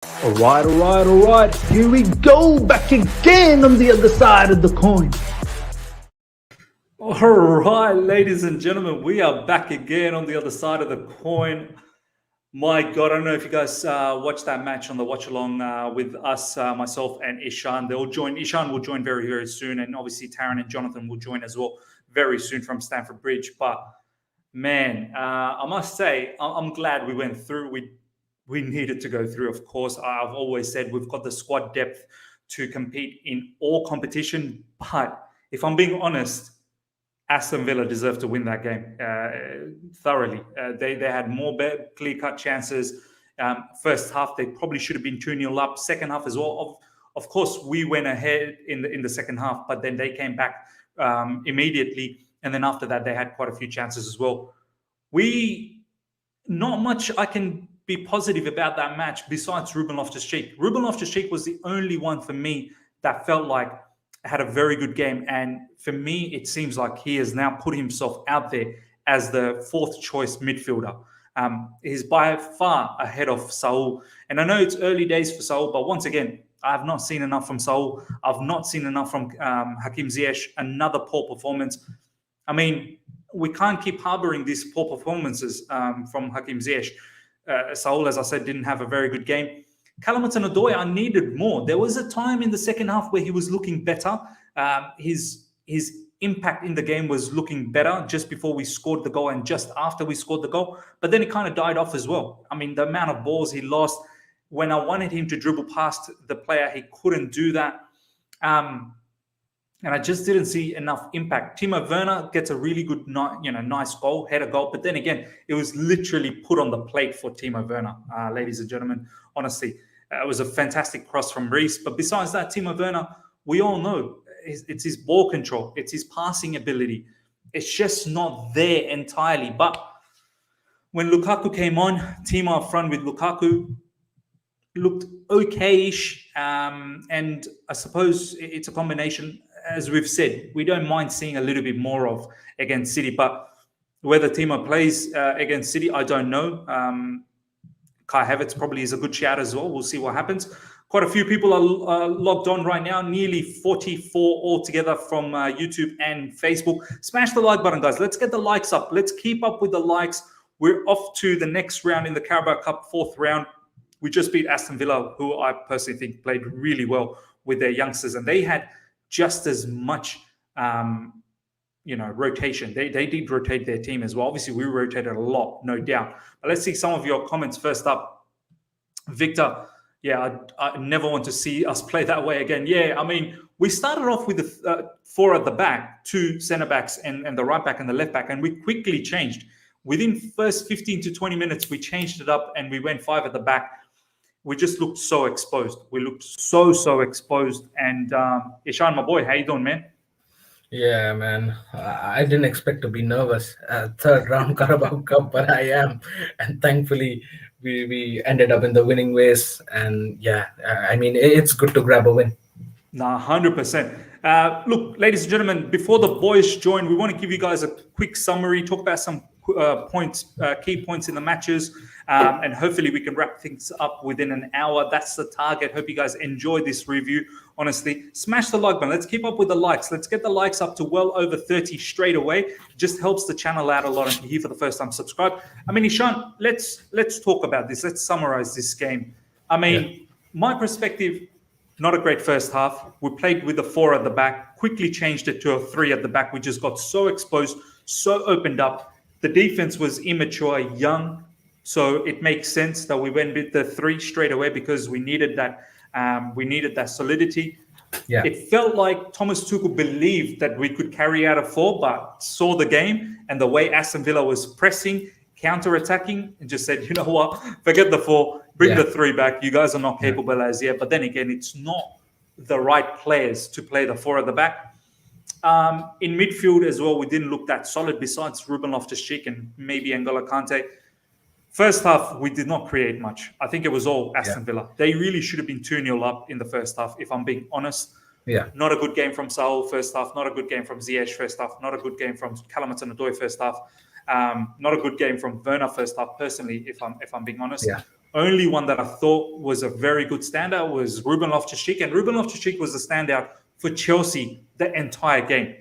All right. Here we go, back again on the other side of the coin. All right, ladies and gentlemen, we are back again on the other side of the coin. My God, I don't know if you guys watched that match on the watch along with us, myself and Ishan. Ishan will join very, very soon. And obviously Taron and Johnathan will join as well very soon from Stamford Bridge. But man, I must say, I'm glad we went through. We needed to go through, of course. I've always said we've got the squad depth to compete in all competition. But if I'm being honest, Aston Villa deserved to win that game thoroughly. They had more clear-cut chances. First half, they probably should have been 2-0 up. Second half as well. Of course, we went ahead in the second half, but then they came back immediately. And then after that, they had quite a few chances as well. Not much I can be positive about that match besides Ruben Loftus-Cheek. Ruben Loftus-Cheek was the only one for me that felt like had a very good game. And for me, it seems like he has now put himself out there as the fourth choice midfielder. He's by far ahead of Saul. And I know it's early days for Saul, but once again, I have not seen enough from Saul. I've not seen enough from Hakim Ziyech. Another poor performance. I mean, we can't keep harboring these poor performances from Hakim Ziyech. Saul, as I said, didn't have a very good game. Hudson-Odoi, I needed more. There was a time in the second half where he was looking better. His impact in the game was looking better just before we scored the goal and just after we scored the goal. But then it kind of died off as well. I mean, the amount of balls he lost. When I wanted him to dribble past the player, he couldn't do that. And I just didn't see enough impact. Timo Werner gets a really good, nice goal, header goal. But then again, it was literally put on the plate for Timo Werner, ladies and gentlemen. Honestly, it was a fantastic cross from Reece. But besides that, Timo Werner, we all know it's his ball control. It's his passing ability. It's just not there entirely. But when Lukaku came on, Timo up front with Lukaku looked okay-ish. And I suppose it's a combination. As we've said, we don't mind seeing a little bit more of against City, but whether Timo plays against City, I don't know. Kai Havertz probably is a good shout as well. We'll see what happens. Quite a few people are logged on right now, nearly 44 altogether from YouTube and Facebook. Smash the like button, guys. Let's get the likes up. Let's keep up with the likes. We're off to the next round in the Carabao Cup, fourth round. We just beat Aston Villa, who I personally think played really well with their youngsters, and they had just as much, rotation. They did rotate their team as well. Obviously, we rotated a lot, no doubt. But let's see some of your comments first up. Victor, yeah, I never want to see us play that way again. Yeah, I mean, we started off with the four at the back, two centre-backs and the right back and the left back, and we quickly changed. Within first 15 to 20 minutes, we changed it up and we went five at the back. We just looked so exposed. We looked so exposed. And Ishan, my boy, how you doing, man? Yeah, man. I didn't expect to be nervous third round Carabao Cup, but I am. And thankfully, we ended up in the winning ways. And yeah, I mean, it's good to grab a win. Nah, 100%. Look, ladies and gentlemen, before the boys join, we want to give you guys a quick summary, talk about some key points in the matches, and hopefully we can wrap things up within an hour. That's the target. Hope you guys enjoyed this review. Honestly, smash the like button. Let's keep up with the likes. Let's get the likes up to well over 30 straight away. It just helps the channel out a lot. And if you're here for the first time, subscribe. I mean, Ishan, let's talk about this. Let's summarize this game. I mean, my perspective, not a great first half. We played with the four at the back, quickly changed it to a three at the back. We just got so exposed, so opened up. The defense was immature, young, so it makes sense that we went with the three straight away because we needed that. We needed that solidity. Yeah. It felt like Thomas Tuchel believed that we could carry out a four, but saw the game and the way Aston Villa was pressing, counter-attacking, and just said, you know what, forget the four, bring the three back. You guys are not capable as yet. But then again, it's not the right players to play the four at the back. In midfield as well, we didn't look that solid besides Ruben Loftus-Cheek and maybe N'Golo Kante. First half, we did not create much. I think it was all Aston Villa. They really should have been 2-0 up in the first half, if I'm being honest. Yeah. Not a good game from Saul first half. Not a good game from Ziyech first half. Not a good game from Hudson-Odoi first half. Not a good game from Werner first half, personally, if I'm being honest. Yeah. Only one that I thought was a very good standout was Ruben Loftus-Cheek, and Ruben Loftus-Cheek was the standout for Chelsea the entire game.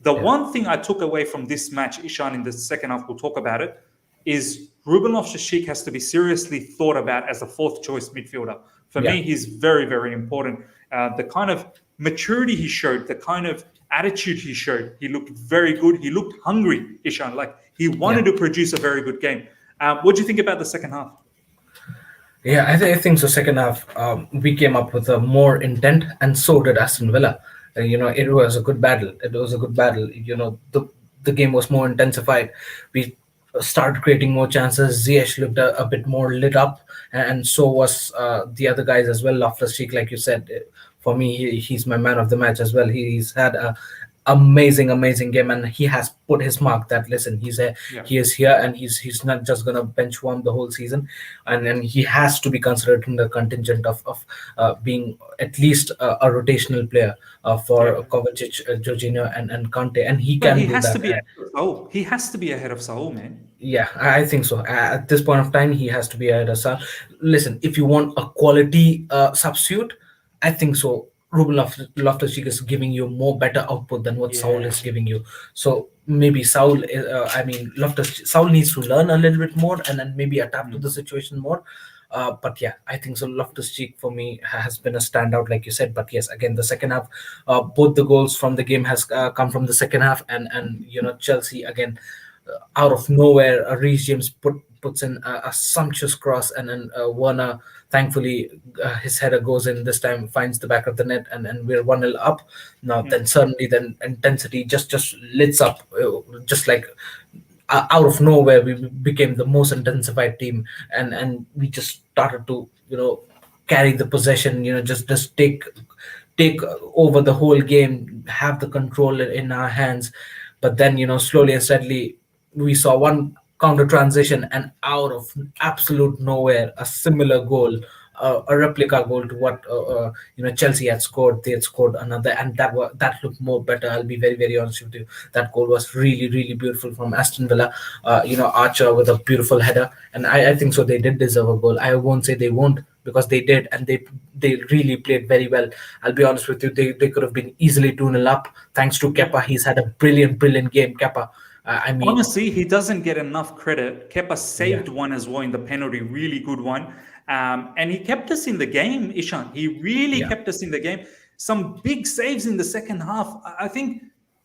The one thing I took away from this match, Ishan, in the second half, we'll talk about it, is Ruben Loftus-Cheek has to be seriously thought about as a fourth choice midfielder. For me, he's very, very important. The kind of maturity he showed, the kind of attitude he showed, he looked very good. He looked hungry, Ishan. Like he wanted to produce a very good game. What do you think about the second half? Yeah, I think so. Second half, we came up with a more intent, and so did Aston Villa. It was a good battle. The game was more intensified. We started creating more chances. Ziyech looked a bit more lit up, and so was the other guys as well. Loftus-Cheek, like you said, for me, he's my man of the match as well. He's had a amazing game, and he has put his mark that listen, he is here, and he's not just gonna bench warm the whole season, and then he has to be considered in the contingent of being at least a rotational player for Kovacic, Jorginho, and Conte, and he can do that. He has to be ahead of Saul, man. Yeah, I think so. At this point of time, he has to be ahead of Saul. Listen, if you want a quality substitute, I think so. Ruben Loftus-Cheek is giving you more better output than what Saul is giving you. So maybe Saul needs to learn a little bit more and then maybe adapt to the situation more. But yeah, I think so. Loftus-Cheek for me has been a standout, like you said. But yes, again, the second half, both the goals from the game has come from the second half, and Chelsea again, out of nowhere, Reece James puts in a sumptuous cross, and then Werner, thankfully, his header goes in this time, finds the back of the net, and we're 1-0 up. Now, then suddenly, then intensity just lights up, just like out of nowhere, we became the most intensified team, and we just started to, carry the possession, just take over the whole game, have the control in our hands. But then, slowly and steadily, we saw one counter transition, and out of absolute nowhere, a similar goal, a replica goal to what Chelsea had scored. They had scored another, and that looked more better. I'll be very, very honest with you. That goal was really, really beautiful from Aston Villa. Archer with a beautiful header, and I think so. They did deserve a goal. I won't say they won't, because they did, and they really played very well. I'll be honest with you. They could have been easily 2-0 up thanks to Kepa. He's had a brilliant game, Kepa. Honestly, he doesn't get enough credit. Kepa saved one as well in the penalty, really good one. And he kept us in the game, Ishan. He really kept us in the game. Some big saves in the second half. I think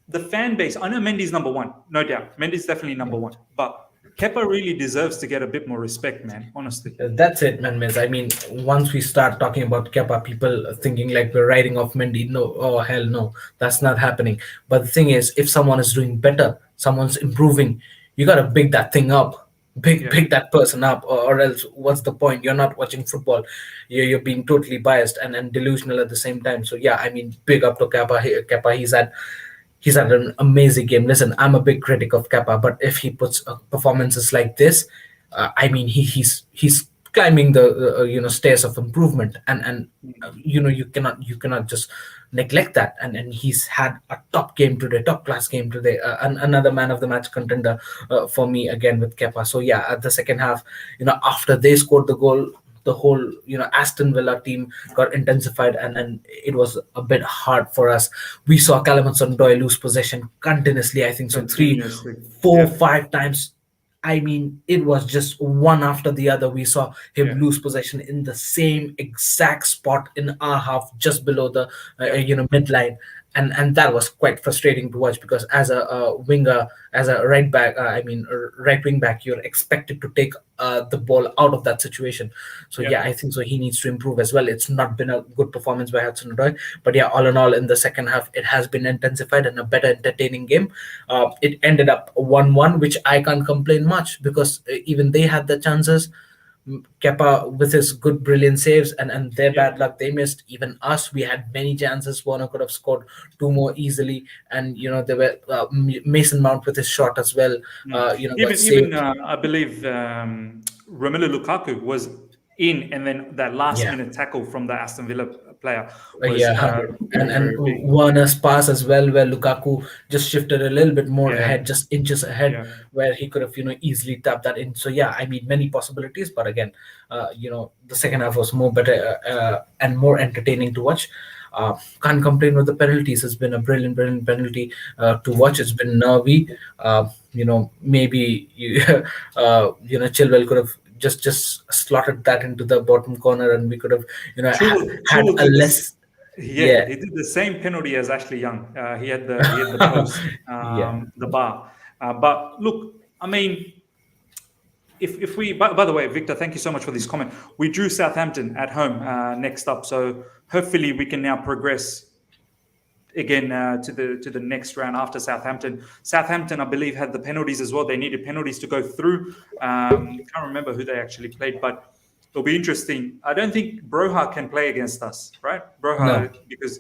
the fan base, I know Mendy's number one, no doubt. Mendy's definitely number one. But Kepa really deserves to get a bit more respect, man, honestly. That's it, man, Miz. I mean, once we start talking about Kepa, people thinking like we're writing off Mendy. No, oh, hell no. That's not happening. But the thing is, if someone is doing better, someone's improving, you got to big that thing up. Pick that person up, or else what's the point? You're not watching football. You're being totally biased and delusional at the same time. So yeah, I mean, big up to Kepa. Kepa, he's had an amazing game. Listen, I'm a big critic of Kepa, but if he puts performances like this, I mean, he's climbing the stairs of improvement, and you cannot just neglect that. And he's had a top class game today. Another man of the match contender for me again with Kepa. So yeah, at the second half, after they scored the goal, the whole Aston Villa team got intensified, and it was a bit hard for us. We saw Hudson-Odoi lose possession continuously. I think so 3, 4, 5 times. I mean, it was just one after the other. We saw him lose possession in the same exact spot in our half, just below the midline. And that was quite frustrating to watch, because as a winger, as a right wing back, you're expected to take the ball out of that situation. So yeah, I think so. He needs to improve as well. It's not been a good performance by Hudson-Odoi, but yeah, all in all, in the second half, it has been intensified and a better entertaining game. It ended up 1-1, which I can't complain much, because even they had the chances. Kepa with his good brilliant saves, and their bad luck, they missed. Even us, we had many chances. Werner could have scored 2 more easily, and there were Mason Mount with his shot as well. Even I believe Romelu Lukaku was in, and then that last minute tackle from the Aston Villa player. Was, Yeah, very, and very big. Werner's pass as well, where Lukaku just shifted a little bit more Yeah. ahead, just inches ahead, Yeah. where he could have easily tapped that in. So yeah, I mean many possibilities, but again, the second half was more better and more entertaining to watch. Can't complain with the penalties. It's been a brilliant penalty to watch. It's been nervy. Maybe Chilwell could have just slotted that into the bottom corner, and we could have had Chilwell a did this. less. Yeah, he did the same penalty as Ashley Young. He had the post, Yeah. the bar. But look, I mean, if we, by the way, Victor, thank you so much for this comment. We drew Southampton at home next up, so hopefully we can now progress again to the next round after Southampton. Southampton, I believe, had the penalties as well. They needed penalties to go through. Can't remember who they actually played, but it'll be interesting. I don't think Broha can play against us, right? Broha, No. because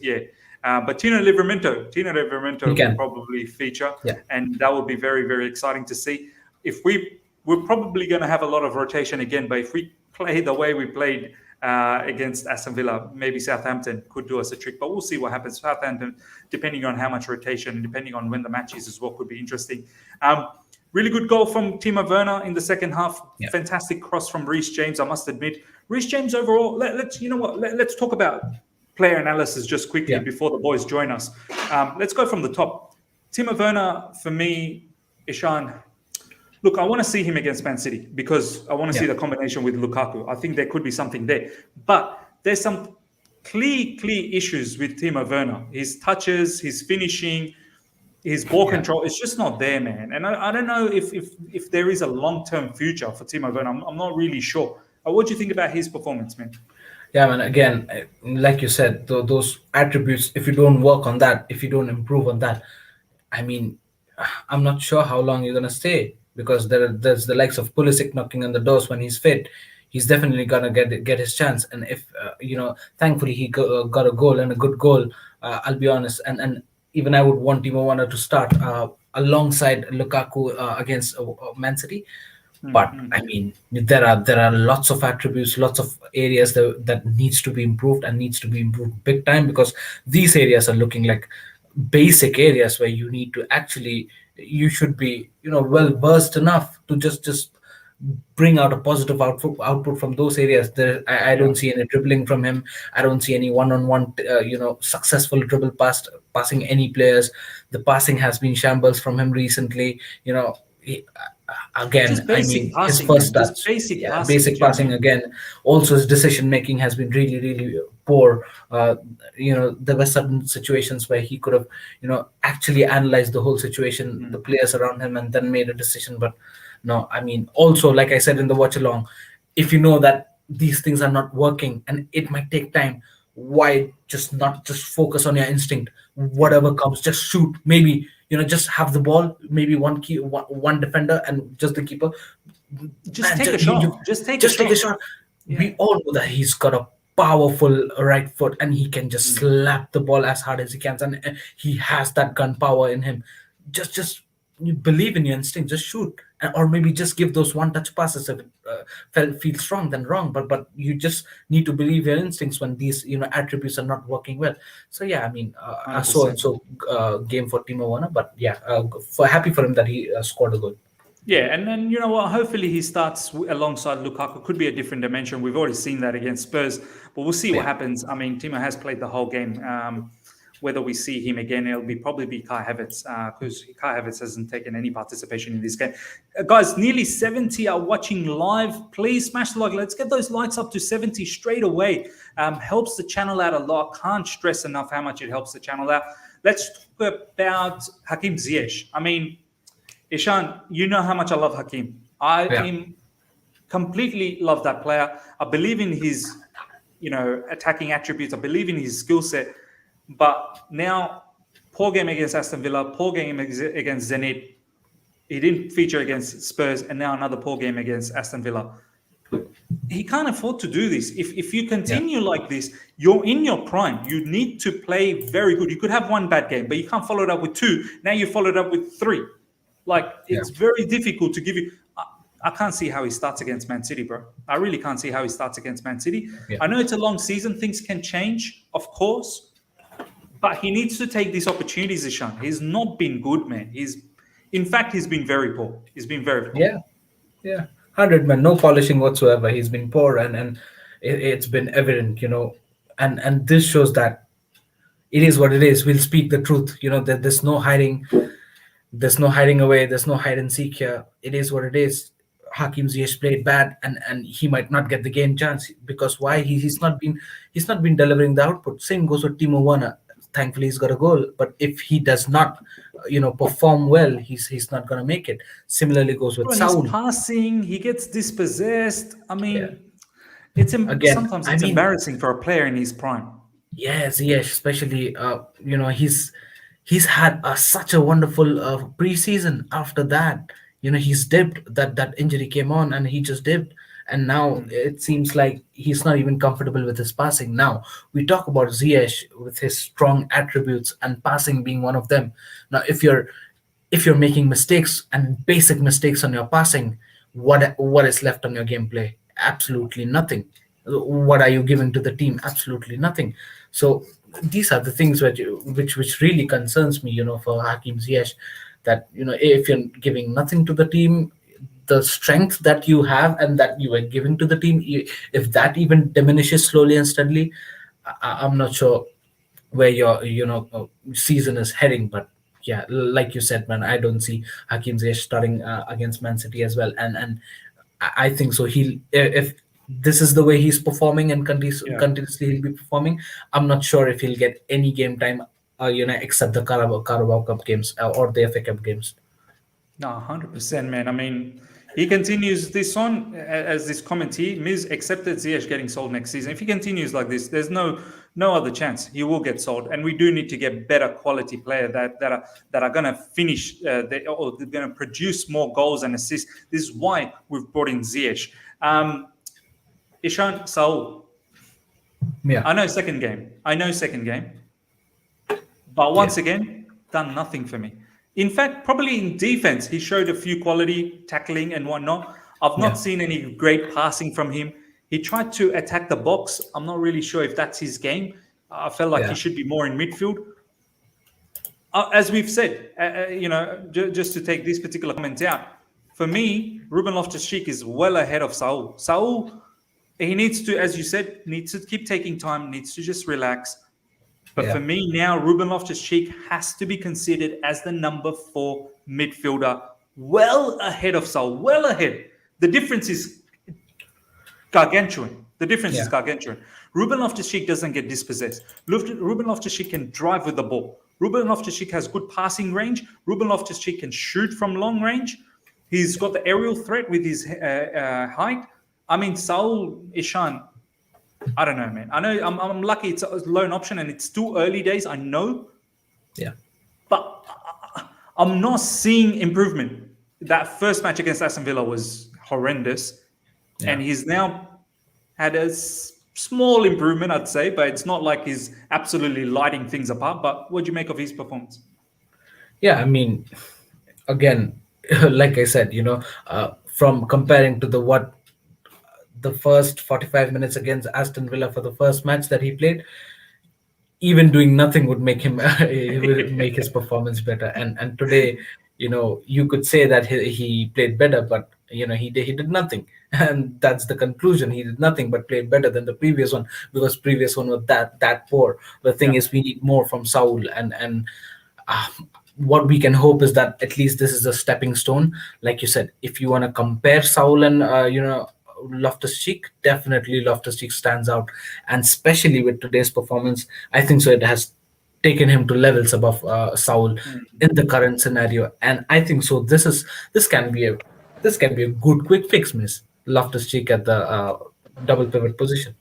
but Tino Livramento will probably feature, and that will be very, very exciting to see. If we're probably going to have a lot of rotation again, but if we play the way we played against Aston Villa, maybe Southampton could do us a trick, but we'll see what happens. Southampton, depending on how much rotation and depending on when the match is as well, could be interesting. Really good goal from Timo Werner in the second half. Yeah. Fantastic cross from Reece James, I must admit. Reece James overall, let's talk about player analysis just quickly before the boys join us. Let's go from the top. Timo Werner, for me, Ishan, look, I want to see him against Man City because I want to see the combination with Lukaku. I think there could be something there. But there's some clear issues with Timo Werner. His touches, his finishing, his ball control, it's just not there, man. And I don't know if there is a long-term future for Timo Werner. I'm not really sure. What do you think about his performance, man? Yeah, man. Again, like you said, those attributes, if you don't work on that, if you don't improve on that, I mean, I'm not sure how long you're going to stay, because there's the likes of Pulisic knocking on the doors when he's fit. He's definitely going to get his chance. And if, thankfully he got a goal, and a good goal, I'll be honest. And even I would want Timo Werner to start alongside Lukaku against Man City. But I mean, there are lots of attributes, lots of areas that needs to be improved, and needs to be improved big time, because these areas are looking like basic areas where you should be well versed enough to just bring out a positive output from those areas. I don't see any dribbling from him. I don't see any one-on-one successful dribble passing any players. The passing has been shambles from him recently. His first start, basic passing again. Also, his decision making has been really, really poor. There were certain situations where he could have, actually analyzed the whole situation, the players around him, and then made a decision. But no, I mean, also, like I said in the watch along, if you know that these things are not working and it might take time, why not just focus on your instinct? Whatever comes, just shoot. Maybe just have the ball, maybe one defender and just the keeper. Just take a shot. Just take a shot. Yeah. We all know that he's got a powerful right foot, and he can just slap the ball as hard as he can, and he has that gun power in him. Just you believe in your instinct, just shoot, or maybe just give those one-touch passes. If it feels wrong, then wrong. But you just need to believe your instincts when these attributes are not working well. So yeah, I mean, game for Timo Werner, but happy for him that he scored a goal. Yeah, and then hopefully he starts alongside Lukaku. Could be a different dimension. We've already seen that against Spurs, but we'll see what happens. I mean, Timo has played the whole game. Whether we see him again, it'll probably be Kai Havertz, because Kai Havertz hasn't taken any participation in this game. Guys, nearly 70 are watching live. Please smash the like. Let's get those likes up to 70 straight away. Helps the channel out a lot. Can't stress enough how much it helps the channel out. Let's talk about Hakim Ziyech. I mean, Ishan, you know how much I love Hakim. I completely love that player. I believe in his, attacking attributes. I believe in his skill set. But now, poor game against Aston Villa, poor game against Zenit. He didn't feature against Spurs, and now another poor game against Aston Villa. He can't afford to do this. If you continue like this, you're in your prime. You need to play very good. You could have one bad game, but you can't follow it up with two. Now you followed up with three. It's very difficult to give you. I can't see how he starts against Man City, bro. I really can't see how he starts against Man City. Yeah. I know it's a long season. Things can change, of course. But he needs to take these opportunities, Ishan. He's not been good, man. In fact, he's been very poor. He's been very poor. Yeah, 100 man, no polishing whatsoever. He's been poor, and it's been evident, and this shows that it is what it is. We'll speak the truth. There's no hiding. There's no hiding away. There's no hide and seek here. It is what it is. Hakim Ziyech played bad, and he might not get the game chance because why? He's not been delivering the output. Same goes with Timo Werner. Thankfully, he's got a goal, but if he does not, perform well, he's not going to make it. Similarly goes with Saul. He's passing, he gets dispossessed. I mean, sometimes it's I mean, embarrassing for a player in his prime. Yes, especially he's had such a wonderful preseason. After that, he's dipped. That injury came on, and he just dipped. And now it seems like he's not even comfortable with his passing. Now we talk about Ziyech with his strong attributes and passing being one of them. Now, if you're making mistakes and basic mistakes on your passing, what is left on your gameplay? Absolutely nothing. What are you giving to the team? Absolutely nothing. So these are the things which really concerns me. For Hakim Ziyech, that if you're giving nothing to the team, the strength that you have and that you are giving to the team, if that even diminishes slowly and steadily, I'm not sure where your season is heading. But yeah, like you said, man, I don't see Hakim Ziyech starting against Man City as well, and I think so. If this is the way he's performing and continuously he'll be performing, I'm not sure if he'll get any game time, except the Carabao Cup games or the FA Cup games. No, 100%, man. I mean, he continues this on as this commentee. Miz accepted Ziyech getting sold next season. If he continues like this, there's no other chance he will get sold. And we do need to get better quality players that are going to finish or they're going to produce more goals and assists. This is why we've brought in Ziyech. Ishan, Saul. Yeah, I know second game, but once again, done nothing for me. In fact, probably in defense, he showed a few quality tackling and whatnot. I've not seen any great passing from him. He tried to attack the box. I'm not really sure if that's his game. I felt like he should be more in midfield. As we've said, just to take this particular comment out, for me, Ruben Loftus-Cheek is well ahead of Saul. Saul, he needs to, as you said, needs to keep taking time, needs to just relax. But for me now, Ruben Loftus-Cheek has to be considered as the number 4 midfielder, well ahead of Saul, well ahead. The difference is gargantuan. Ruben Loftus-Cheek doesn't get dispossessed. Ruben Loftus-Cheek can drive with the ball. Ruben Loftus-Cheek has good passing range. Ruben Loftus-Cheek can shoot from long range. He's got the aerial threat with his height. I mean, Saul, Ishan, I don't know, man. I know I'm lucky it's a loan option and it's still early days. I know. Yeah. But I'm not seeing improvement. That first match against Aston Villa was horrendous. Yeah. And he's now had a small improvement, I'd say, but it's not like he's absolutely lighting things apart. But what do you make of his performance? Yeah, I mean, again, like I said, from comparing to the first 45 minutes against Aston Villa for the first match that he played, even doing nothing would make him make his performance better. And today, you could say that he played better, but he did nothing, and that's the conclusion. He did nothing but played better than the previous one, because previous one was that poor. The thing is, we need more from Saul, and what we can hope is that at least this is a stepping stone. Like you said, if you want to compare Saul and Loftus-Cheek, definitely Loftus-Cheek stands out, and especially with today's performance, I think so it has taken him to levels above Saul in the current scenario. And I think so this can be a good quick fix, Miss Loftus-Cheek at the double pivot position.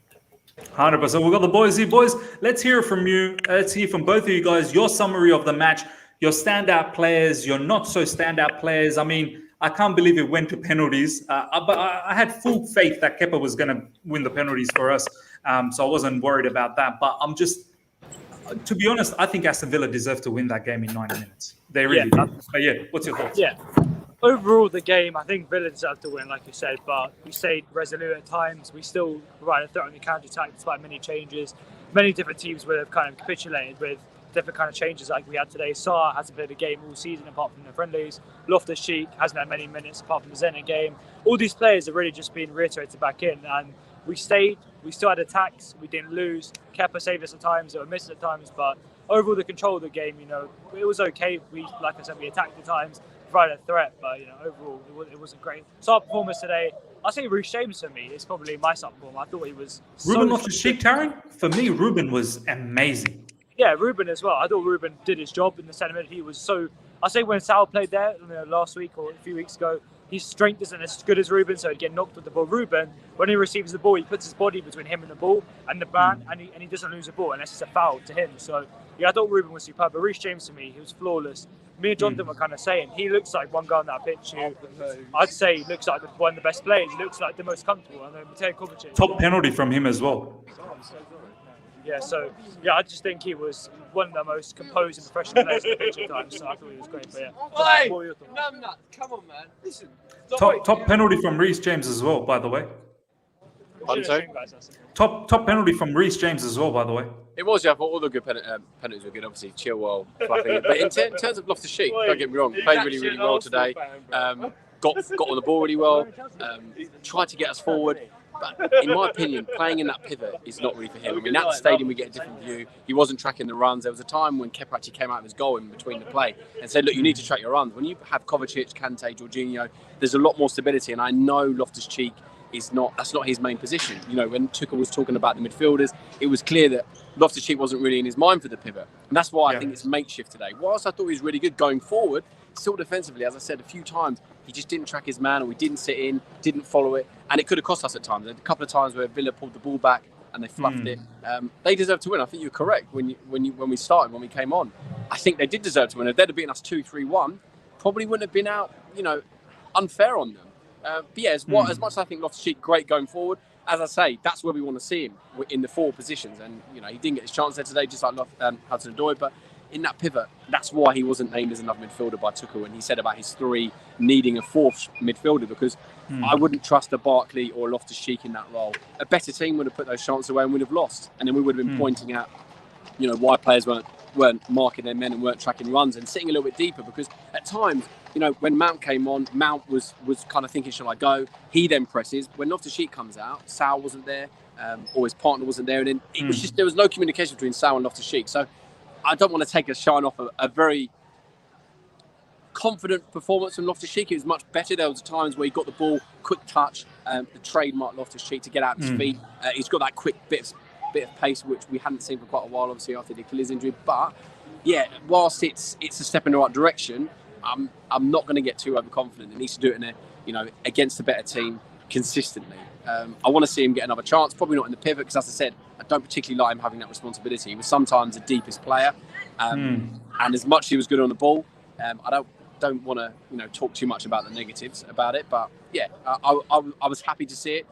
100%. We've got the boys here. Boys, let's hear from you. Let's hear from both of you guys your summary of the match, your standout players, your not so standout players. I mean, I can't believe it went to penalties, but I had full faith that Kepa was going to win the penalties for us, so I wasn't worried about that. But I'm just, to be honest, I think Aston Villa deserved to win that game in 90 minutes. They really did. But yeah, what's your thoughts? Yeah. Overall, the game, I think Villa deserved to win, like you said, but we stayed resolute at times. We still provided a threat on the counter-attack despite many changes. Many different teams would have kind of capitulated with different kind of changes like we had today. Sarr hasn't played a game all season apart from the friendlies. Loftus-Cheek hasn't had many minutes apart from the Zenit game. All these players have really just been reiterated back in, and we stayed. We still had attacks. We didn't lose. Kepa saved us at times. They were missing at times, but overall, the control of the game, it was okay. Like I said, we attacked at times, provided a threat, but overall, it wasn't great. So our performance today, I say Reece James for me is probably my sub performer. I thought he was Ruben Loftus-Cheek, Taron? For me, Ruben was amazing. Yeah, Ruben as well. I thought Ruben did his job in the centre mid. He was so. I say when Sal played there last week or a few weeks ago, his strength isn't as good as Ruben, so he'd get knocked with the ball. Ruben, when he receives the ball, he puts his body between him and the ball and the man, and he doesn't lose the ball unless it's a foul to him. So yeah, I thought Ruben was superb. But Reece James to me, he was flawless. Me and Jonathan were kind of saying he looks like one guy on that pitch who I'd say he looks like one of the best players. He looks like the most comfortable. And then Mateo Kovacic. Top penalty from him as well. Yeah, so I just think he was one of the most composed and professional players on the pitch at times. So I thought he was great. But yeah, Come on, man. Listen. Top penalty from Reece James as well, by the way. Top penalty from Reece James as well, by the way. It was, yeah. I thought all the good penalties were good. Obviously, Chilwell, fluffing. But in terms of Loftus-Cheek, don't get me wrong, played really, really well today. Got on the ball really well. Tried to get us forward. But in my opinion, playing in that pivot is not really for him. I mean, at the stadium, we get a different view. He wasn't tracking the runs. There was a time when Kepa actually came out of his goal in between the play and said, look, you need to track your runs. When you have Kovacic, Kante, Jorginho, there's a lot more stability. And I know Loftus-Cheek that's not his main position. When Tuchel was talking about the midfielders, it was clear that Loftus-Cheek wasn't really in his mind for the pivot. And that's why I think it's makeshift today. Whilst I thought he was really good going forward, still defensively, as I said a few times, he just didn't track his man, or we didn't sit in, didn't follow it, and it could have cost us at times. There were a couple of times where Villa pulled the ball back and they fluffed it. They deserve to win. I think you're correct when we came on. I think they did deserve to win. If they'd have beaten us 2-3-1, probably wouldn't have been out, unfair on them. But yeah, as much as I think Loftus-Cheek great going forward, as I say, that's where we want to see him in the forward positions. And he didn't get his chance there today, just like Hudson-Odoi, but in that pivot, that's why he wasn't named as another midfielder by Tuchel. And he said about his three needing a fourth midfielder, because I wouldn't trust a Barkley or a Loftus-Cheek in that role. A better team would have put those chances away and would have lost. And then we would have been pointing at, why players weren't marking their men and weren't tracking runs and sitting a little bit deeper, because at times, when Mount came on, Mount was kind of thinking, shall I go? He then presses. When Loftus-Cheek comes out, Sal wasn't there, or his partner wasn't there, and then it was just, there was no communication between Sal and Loftus-Cheek. So I don't want to take a shine off a very confident performance from Loftus-Cheek. It was much better. There was times where he got the ball, quick touch, the trademark Loftus-Cheek to get out of his feet. He's got that quick bit of pace, which we hadn't seen for quite a while, obviously, after the Achilles injury. But yeah, whilst it's a step in the right direction, I'm not going to get too overconfident. He needs to do it against a better team consistently. I want to see him get another chance, probably not in the pivot, because as I said, I don't particularly like him having that responsibility. He was sometimes the deepest player, and as much as he was good on the ball, I don't want to talk too much about the negatives about it. But yeah, I was happy to see it.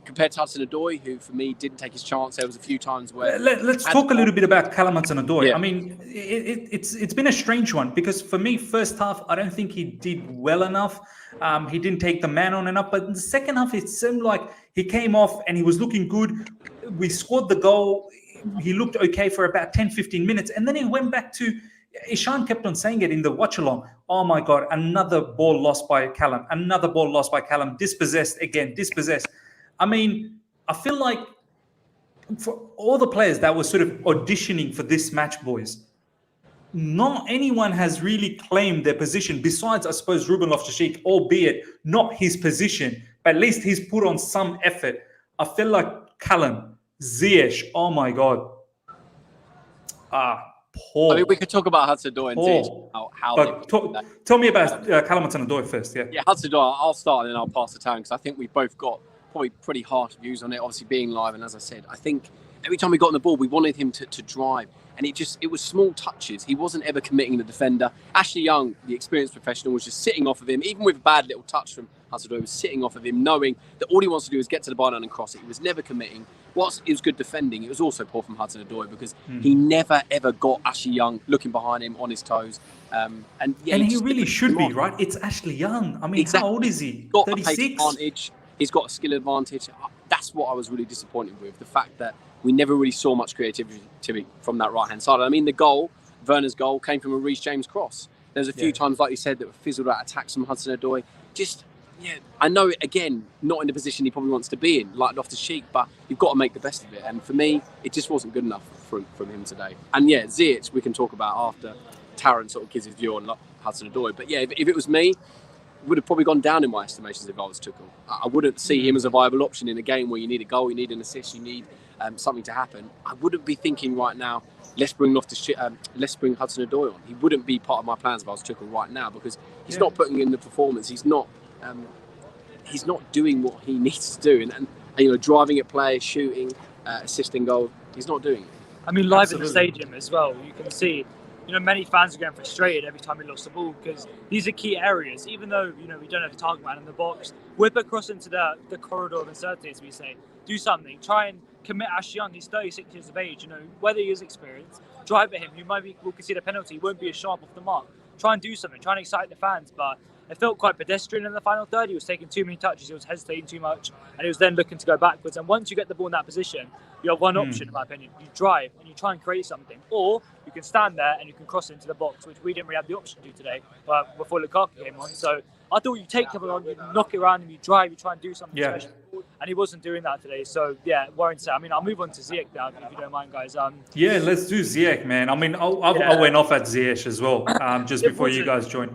Compared to Hudson-Odoi, who for me didn't take his chance, there was a few times where. Let's talk a little bit about Callum Hudson-Odoi. Yeah. I mean, it's been a strange one, because for me, first half, I don't think he did well enough. He didn't take the man on enough, but in the second half, it seemed like he came off and he was looking good. We scored the goal. He looked okay for about 10-15 minutes, and then he went back to. Ishan kept on saying it in the watch along. Oh my God, another ball lost by Callum. Another ball lost by Callum. Dispossessed again. Dispossessed. I mean, I feel like for all the players that were sort of auditioning for this match, boys, not anyone has really claimed their position besides, I suppose, Ruben Loftus-Cheek, albeit not his position, but at least he's put on some effort. I feel like Callum, Ziyech, oh my God. Poor. I mean, we could talk about Hudson-Odoi and Ziyech, how but tell me about Callum Hudson-Odoi first, yeah. Yeah, Hudson-Odoi, I'll start and then I'll pass the Taron, because I think we've both got probably pretty harsh views on it, obviously being live. And as I said, I think every time we got on the ball, we wanted him to drive. And it was small touches. He wasn't ever committing the defender. Ashley Young, the experienced professional, was just sitting off of him, even with a bad little touch from Hudson-Odoi was sitting off of him, knowing that all he wants to do is get to the byline and cross it. He was never committing. Whilst it was good defending, it was also poor from Hudson-Odoi because he never ever got Ashley Young looking behind him on his toes. And he really should be, right? It's Ashley Young. I mean, exactly. How old is he? Got 36? a pace advantage. He's got a skill advantage. That's what I was really disappointed with. The fact that we never really saw much creativity from that right-hand side. I mean, the goal, Werner's goal, came from a Reece James cross. There's a few times, like you said, that were fizzled out attacks from Hudson-Odoi. I know it, again, not in the position he probably wants to be in, like Loftus-Cheek, but you've got to make the best of it. And for me, it just wasn't good enough from him today. And Ziyech, we can talk about after Taron sort of gives his view on Hudson-Odoi. But if it was me, would have probably gone down in my estimations if I was Tuchel. I wouldn't see him as a viable option in a game where you need a goal, you need an assist, you need something to happen. I wouldn't be thinking right now, let's bring Hudson-Odoi on. He wouldn't be part of my plans if I was Tuchel right now because he's not putting in the performance. He's not doing what he needs to do, and driving at play, shooting, assisting goal. He's not doing it. I mean, live at the stadium as well, you can see. Many fans are getting frustrated every time he lost the ball because these are key areas. Even though we don't have a target man in the box, whip across into the corridor of uncertainty, as we say. Do something. Try and commit Ashley Young. He's 36 years of age. Whether he is experienced, drive at him. We'll concede a penalty. He won't be as sharp off the mark. Try and do something. Try and excite the fans. But it felt quite pedestrian in the final third. He was taking too many touches. He was hesitating too much, and he was then looking to go backwards. And once you get the ball in that position, you have one option, in my opinion. You drive and you try and create something, or you can stand there and you can cross into the box, which we didn't really have the option to do today before Lukaku came on. So I thought you take him on, you knock it around, and you drive, you try and do something special. And he wasn't doing that today. So worrying to say. I mean, I'll move on to Ziyech now, if you don't mind, guys. Let's do Ziyech, man. I mean, I went off at Ziyech as well, just before you guys joined.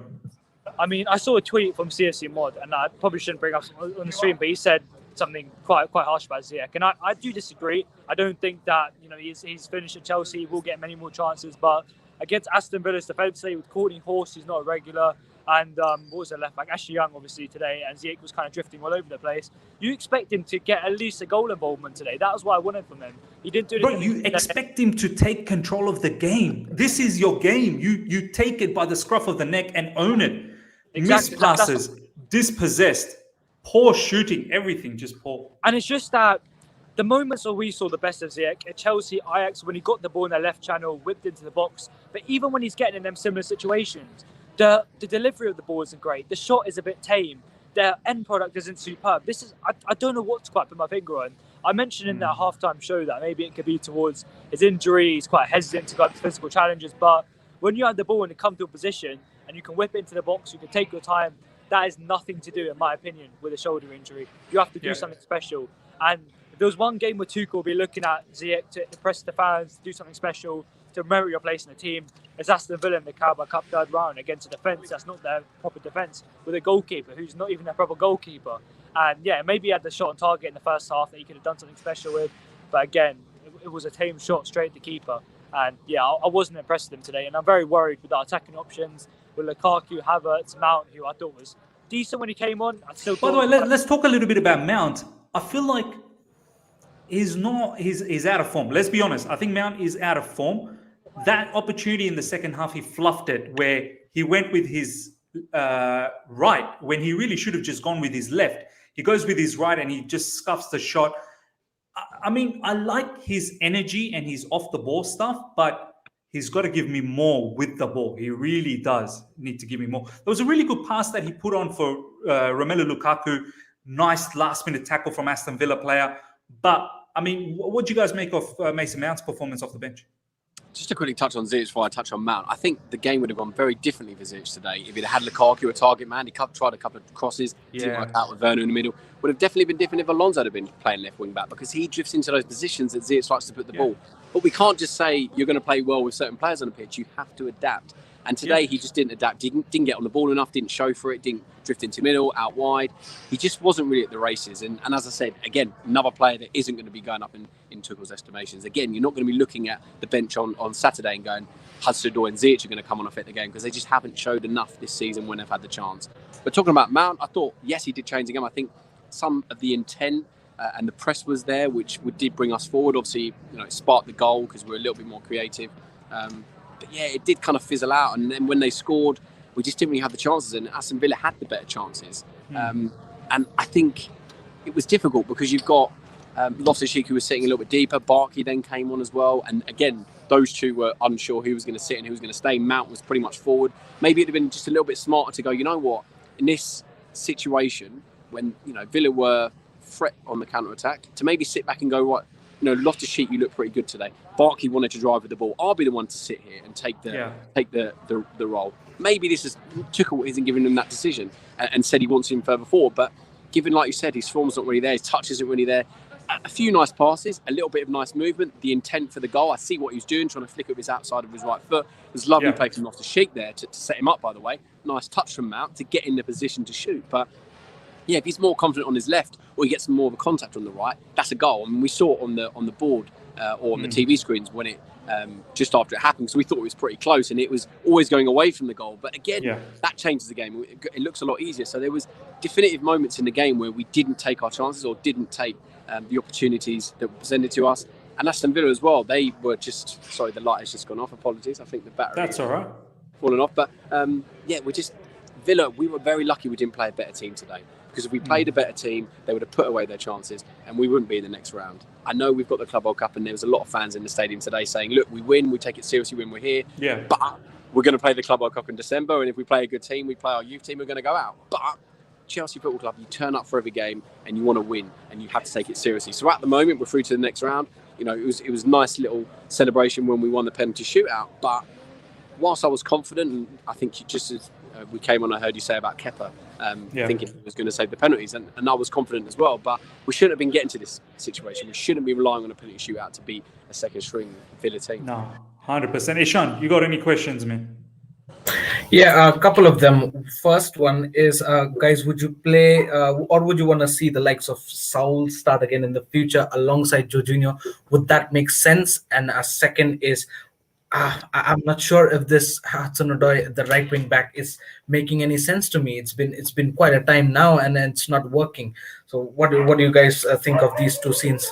I mean, I saw a tweet from CFC Mod, and I probably shouldn't bring up on the stream, but he said something quite harsh about Ziyech, and I do disagree. I don't think that he's finished at Chelsea. He will get many more chances, but against Aston Villa's defence today with Courtney Horse, who's not a regular, and what was the left back, Ashley Young, obviously today, and Ziyech was kind of drifting all over the place. You expect him to get at least a goal involvement today. That was what I wanted from him. He didn't do it. Bro, you expect him to take control of the game. This is your game. You take it by the scruff of the neck and own it. Exactly. Missed passes, dispossessed, poor shooting, everything just poor. And it's just that the moments where we saw the best of Ziyech at Chelsea, Ajax, when he got the ball in their left channel, whipped into the box. But even when he's getting in them similar situations, the delivery of the ball isn't great. The shot is a bit tame. The end product isn't superb. I don't know what to quite put my finger on. I mentioned in that halftime show that maybe it could be towards his injury. He's quite hesitant to go up to physical challenges. But when you have the ball in a comfortable position and you can whip it into the box, you can take your time. That is nothing to do, in my opinion, with a shoulder injury. You have to do something special. And if there was one game where Tuchel will be looking at Ziyech to impress the fans, do something special, to merit your place in the team, it's Aston Villa in the Carabao Cup third round against a defence that's not their proper defence, with a goalkeeper who's not even a proper goalkeeper. And maybe he had the shot on target in the first half that he could have done something special with. But again, it was a tame shot straight at the keeper. And I wasn't impressed with him today. And I'm very worried with our attacking options, with Lukaku, Havertz, Mount, who I thought was decent when he came on. By the way, let's talk a little bit about Mount. I feel like he's out of form. Let's be honest. I think Mount is out of form. That opportunity in the second half, he fluffed it, where he went with his right when he really should have just gone with his left. He goes with his right and he just scuffs the shot. I mean, I like his energy and his off-the-ball stuff, but he's got to give me more with the ball. He really does need to give me more. There was a really good pass that he put on for Romelu Lukaku. Nice last-minute tackle from Aston Villa player. But, I mean, what do you guys make of Mason Mount's performance off the bench? Just to quickly touch on Ziyech before I touch on Mount, I think the game would have gone very differently for Ziyech today if it had Lukaku a target man. He tried a couple of crosses, didn't work out with Werner in the middle. Would have definitely been different if Alonso had been playing left wing back, because he drifts into those positions that Ziyech likes to put the ball. But we can't just say you're going to play well with certain players on the pitch. You have to adapt. And today he just didn't adapt. He didn't get on the ball enough, didn't show for it, didn't drift into middle, out wide. He just wasn't really at the races. And as I said, again, another player that isn't going to be going up in Tuchel's estimations. Again, you're not going to be looking at the bench on Saturday and going, Hudson-Odoi and Ziyech are going to come on and affect the game, because they just haven't showed enough this season when they've had the chance. But talking about Mount, I thought, yes, he did change the game. I think some of the intent and the press was there, which did bring us forward. Obviously, it sparked the goal because we were a little bit more creative. But yeah, it did kind of fizzle out. And then when they scored, we just didn't really have the chances. And Aston Villa had the better chances. And I think it was difficult because you've got Loftus-Cheek, who was sitting a little bit deeper. Barkley then came on as well. And again, those two were unsure who was going to sit and who was going to stay. Mount was pretty much forward. Maybe it'd have been just a little bit smarter to go, you know what, in this situation, when, you know, Villa were threat on the counter-attack, to maybe sit back and go, right, you know, Loftus-Cheek, you look pretty good today. Barkley wanted to drive with the ball. I'll be the one to sit here and take the role. Maybe this is Tuchel isn't giving him that decision and said he wants him further forward. But given, like you said, his form's not really there, his touch isn't really there. A few nice passes, a little bit of nice movement, the intent for the goal. I see what he was doing, trying to flick up his outside of his right foot. It was lovely play from Loftus-Cheek there to set him up, by the way. Nice touch from Mount to get in the position to shoot. But yeah, if he's more confident on his left or he gets more of a contact on the right, that's a goal. I mean, we saw it on the board or on the TV screens when it just after it happened, so we thought it was pretty close and it was always going away from the goal. But again, that changes the game. It looks a lot easier. So there was definitive moments in the game where we didn't take our chances or didn't take the opportunities that were presented to us. And Aston Villa as well, they were just, sorry, the light has just gone off, apologies. I think the battery That's all right. fallen off. But yeah, Villa, we were very lucky we didn't play a better team today. Because if we played a better team, they would have put away their chances and we wouldn't be in the next round. I know we've got the Carabao Cup and there was a lot of fans in the stadium today saying, look, we win, we take it seriously when we're here. Yeah. But we're going to play the Carabao Cup in December, and if we play a good team, we play our youth team, we're going to go out. But Chelsea Football Club, you turn up for every game and you want to win and you have to take it seriously. So at the moment, we're through to the next round. You know, it was a nice little celebration when we won the penalty shootout. But whilst I was confident, and I think just as we came on, I heard you say about Kepa, thinking he was going to save the penalties, and I was confident as well. But we shouldn't have been getting to this situation. We shouldn't be relying on a penalty shootout to beat a second string Villa team. No, 100%. Ishan, you got any questions, man? Yeah, a couple of them. First one is, guys, would you play or would you want to see the likes of Saul start again in the future alongside Jorginho? Would that make sense? And a second is, I'm not sure if this Hudson-Odoi, the right wing back, is making any sense to me. It's been quite a time now, and it's not working. So what do you guys think of these two scenes?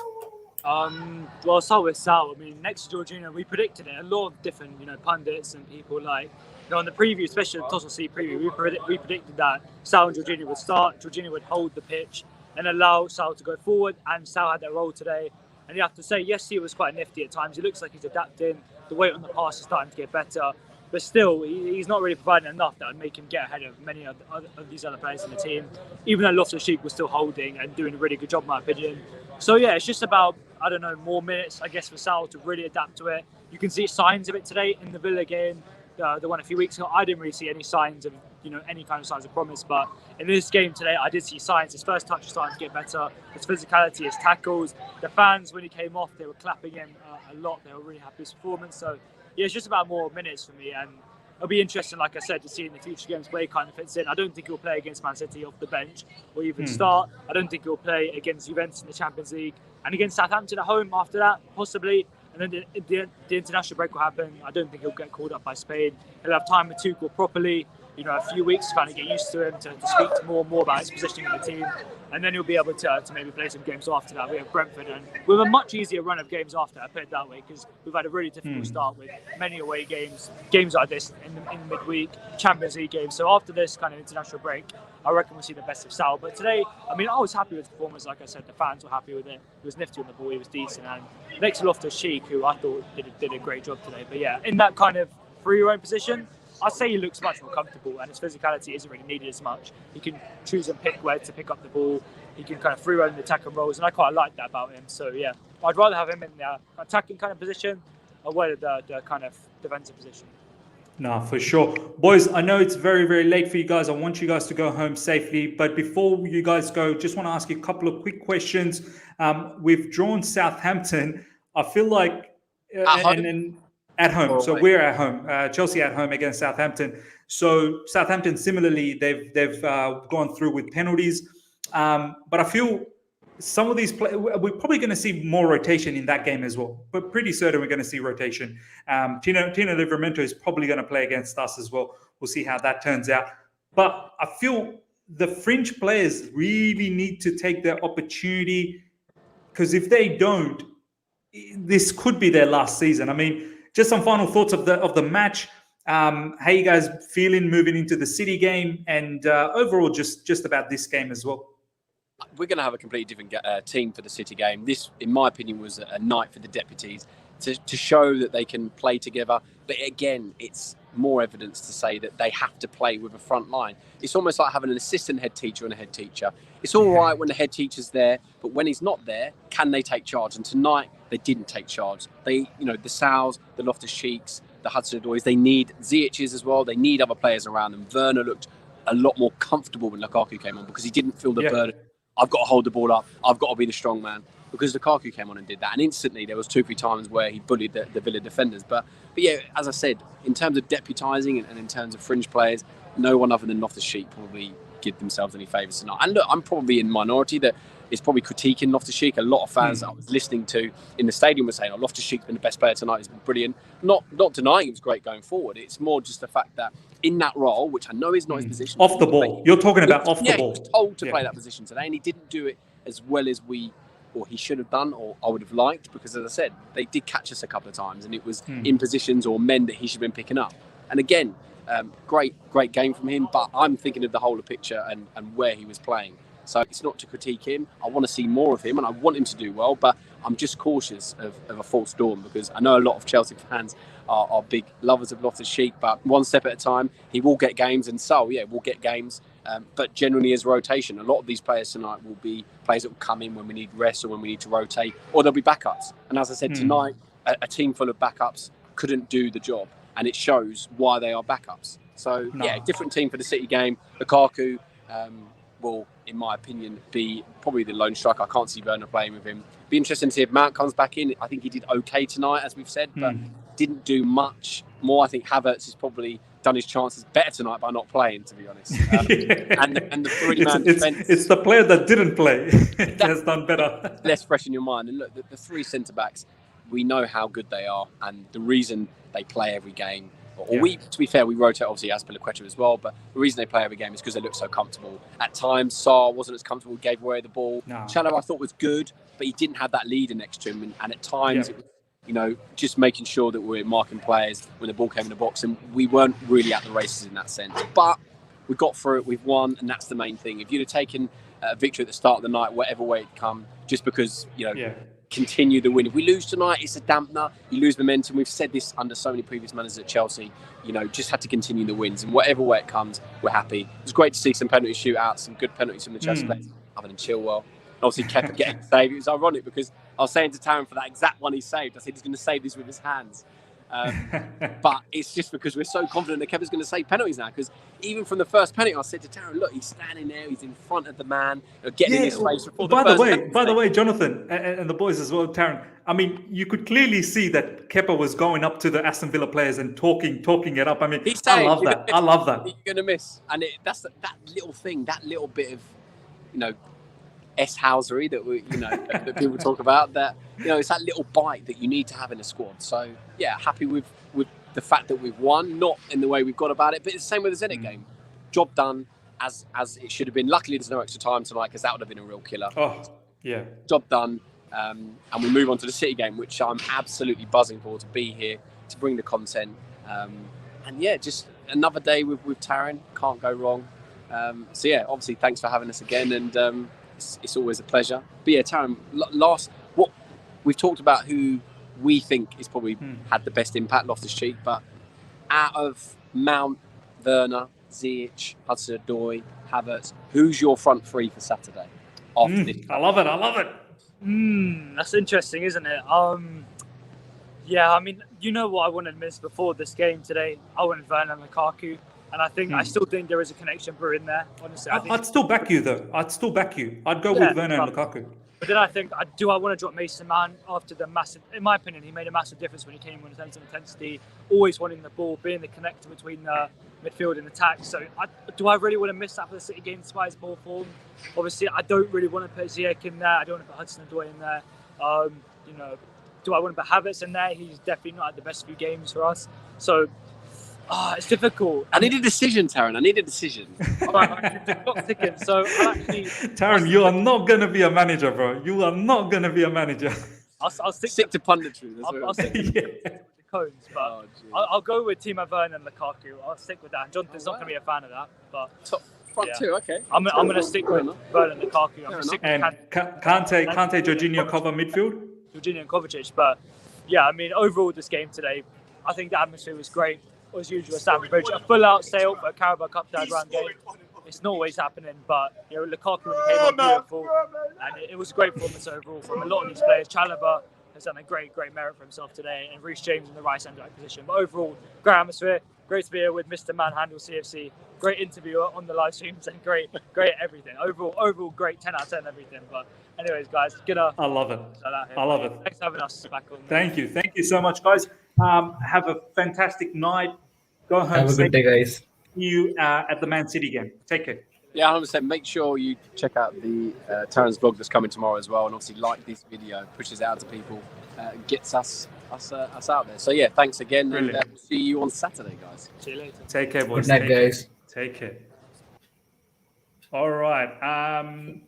Well, I'll start with Sal. I mean, next to Jorginho, we predicted it. A lot of different, pundits and people on the preview, especially the Total C preview, we predicted that Sal and Jorginho would start. Jorginho would hold the pitch and allow Sal to go forward, and Sal had that role today. And you have to say, yes, he was quite nifty at times. He looks like he's adapting. The weight on the pass is starting to get better. But still, he's not really providing enough that would make him get ahead of many of these other players in the team. Even though Loftus-Cheek was still holding and doing a really good job, in my opinion. So, yeah, it's just about, more minutes, I guess, for Sal to really adapt to it. You can see signs of it today in the Villa game, the one a few weeks ago. I didn't really see any signs of, any kind of signs of promise. But in this game today, I did see signs. His first touch is starting to get better. His physicality, his tackles. The fans, when he came off, they were clapping him a lot. They were really happy with his performance. So, yeah, it's just about more minutes for me. And it'll be interesting, like I said, to see in the future games where he kind of fits in. I don't think he'll play against Man City off the bench or even start. I don't think he'll play against Juventus in the Champions League. And against Southampton at home after that, possibly. And then the international break will happen. I don't think he'll get called up by Spain. He'll have time with Tuchel properly. A few weeks to kind of get used to him, to speak to more and more about his positioning in the team. And then he'll be able to maybe play some games after that. We have Brentford, and we have a much easier run of games after, I put it that way, because we've had a really difficult start with many away games like this in midweek, Champions League games. So after this kind of international break, I reckon we'll see the best of Sal. But today, I was happy with the performance. Like I said, the fans were happy with it. He was nifty on the ball, he was decent. And next to Loftus-Cheek, who I thought did a great job today. But yeah, in that kind of free roam position, I'd say he looks much more comfortable, and his physicality isn't really needed as much. He can choose and pick where to pick up the ball. He can kind of free run the attack and rolls, and I quite like that about him. So yeah, I'd rather have him in the attacking kind of position or the kind of defensive position. No, for sure. Boys, I know it's very, very late for you guys. I want you guys to go home safely. But before you guys go, just want to ask you a couple of quick questions. We've drawn Southampton. I feel like... At home. So we're at home. Chelsea at home against Southampton. So Southampton, similarly, they've gone through with penalties. But I feel some of these we're probably going to see more rotation in that game as well. But pretty certain we're going to see rotation. Tino Livramento is probably going to play against us as well. We'll see how that turns out. But I feel the fringe players really need to take their opportunity, because if they don't, this could be their last season. I mean, just some final thoughts of the match. How you guys feeling moving into the City game, and overall just about this game as well? we're going to have a completely different team for the City game. This, in my opinion, was a night for the deputies to show that they can play together. But again, it's more evidence to say that they have to play with a front line. It's almost like having an assistant head teacher and a head teacher. It's all right when the head teacher's there, but when he's not there, can they take charge? And tonight, they didn't take charge. They, the Sals, the Loftus-Cheeks, the Hudson-Odois, they need Ziyech's as well. They need other players around them. Werner looked a lot more comfortable when Lukaku came on because he didn't feel the burden. I've got to hold the ball up. I've got to be the strong man. Because Lukaku came on and did that. And instantly there was 2-3 times where he bullied the Villa defenders. But yeah, as I said, in terms of deputising and in terms of fringe players, no one other than Loftus-Cheek probably give themselves any favours tonight. And look, I'm probably in minority that is probably critiquing Loftus-Cheek. A lot of fans that I was listening to in the stadium were saying, oh, Loftus-Cheek's been the best player tonight. He's been brilliant. Not denying he was great going forward. It's more just the fact that in that role, which I know is not his position. Off the ball. You're talking about off the ball. He was told to play that position today, and he didn't do it as well as he should have done, or I would have liked, because as I said, they did catch us a couple of times, and it was in positions or men that he should have been picking up. And again, great game from him, but I'm thinking of the whole picture and where he was playing. So it's not to critique him. I want to see more of him, and I want him to do well, but I'm just cautious of a false dawn, because I know a lot of Chelsea fans are big lovers of Loftus-Cheek, but one step at a time. He will get games, and so we'll get games. But generally as rotation, a lot of these players tonight will be players that will come in when we need rest or when we need to rotate, or there'll be backups. And as I said, tonight, a team full of backups couldn't do the job, and it shows why they are backups. So, different team for the City game. Lukaku will, in my opinion, be probably the lone striker. I can't see Werner playing with him. Be interesting to see if Mount comes back in. I think he did okay tonight, as we've said, but didn't do much more. I think Havertz has probably done his chances better tonight by not playing, to be honest. And the three-man defence... It's the player that didn't play that has done better. Less fresh in your mind. And look, the three centre-backs, we know how good they are, and the reason they play every game, to be fair, we rotate obviously Azpilicueta as well, but the reason they play every game is because they look so comfortable. At times, Sarr wasn't as comfortable, gave away the ball. Chalobah I thought was good, but he didn't have that leader next to him, and at times it was, just making sure that we're marking players when the ball came in the box, and we weren't really at the races in that sense. But we got through it, we've won, and that's the main thing. If you'd have taken a victory at the start of the night, whatever way it come, just because, continue the win. If we lose tonight, it's a dampener. You lose momentum. We've said this under so many previous managers at Chelsea. Just had to continue the wins, and whatever way it comes, we're happy. It was great to see some penalty shootouts, some good penalties from the Chelsea players, other than Chilwell. Obviously, Kepa getting saved. It was ironic because I was saying to Taron for that exact one he saved, I said he's going to save this with his hands. But it's just because we're so confident that Kepa's going to save penalties now. Because even from the first penalty, I said to Taron, look, he's standing there, he's in front of the man, getting in his face before the first penalty. By the way, Jonathan and the boys as well, Taron, I mean, you could clearly see that Kepa was going up to the Aston Villa players and talking it up. I mean, I love that. I love that. You're going to miss. And that's that little thing, that little bit of, S-housery that we, that people talk about, that, it's that little bite that you need to have in a squad. So, happy with the fact that we've won, not in the way we've got about it, but it's the same with the Zenit game. Job done as it should have been. Luckily, there's no extra time tonight because that would have been a real killer. Oh, yeah. Job done. And we move on to the City game, which I'm absolutely buzzing for, to be here, to bring the content. And just another day with Taron. Can't go wrong. Obviously, thanks for having us again. And it's always a pleasure. But Taron, what we've talked about who we think is probably had the best impact, Loftus-Cheek, but out of Mount, Werner, Ziyech, Hudson-Odoi, Havertz, who's your front three for Saturday? After this? I love it. That's interesting, isn't it? I mean, what I wanted to miss before this game today? I wanted Werner and Lukaku. And I think I still think there is a connection brewing there. Honestly, I'd still back you though. I'd go with Werner and Lukaku. But then I think, do I want to drop Mason Mann after the massive? In my opinion, he made a massive difference when he came in terms of intensity, always wanting the ball, being the connector between the midfield and attack. So, do I really want to miss that for the City game despite his ball form? Obviously, I don't really want to put Ziyech in there. I don't want to put Hudson-Odoi in there. Do I want to put Havertz in there? He's definitely not had the best few games for us. So. It's difficult. I need a decision, Taron. The clock's ticking. So Taron, you are not going to be a manager, bro. You are not going to be a manager. I'll stick to punditry. I'll stick to the cones, but I'll go with Timo Werner and Lukaku. I'll stick with that. Jonathan's not going to be a fan of that, but front Yeah. two. Okay. I'm going to stick with Werner and Lukaku. I'm going to stick with And Kante, Jorginho, Kova midfield. Jorginho and Kovacic. But yeah, I mean, overall, this game today, I think the atmosphere was great. As usual, Stamford Bridge, a full-out sale for a Carabao Cup third-round game. It's not always happening, but Lukaku when he came on beautiful, and it was a great performance overall from a lot of these players. Chalobah has done a great merit for himself today, and Reece James in the right centre back position. But overall, great atmosphere. Great to be here with Mr. Manhandle CFC. Great interviewer on the live streams and great everything. Overall, great 10 out of 10 everything. But anyways, guys, I love it. I love it. Thanks for having us back on. Thank you so much, guys. Have a fantastic night. Go home. Have a good day, guys. See you at the Man City game. Take care. Yeah, 100%. Make sure you check out the Taron's vlog that's coming tomorrow as well, and obviously like this video, pushes it out to people, gets us out there. So yeah, thanks again, and we'll see you on Saturday, guys. See you later. Take care, boys. Good night, guys. Take care. All right.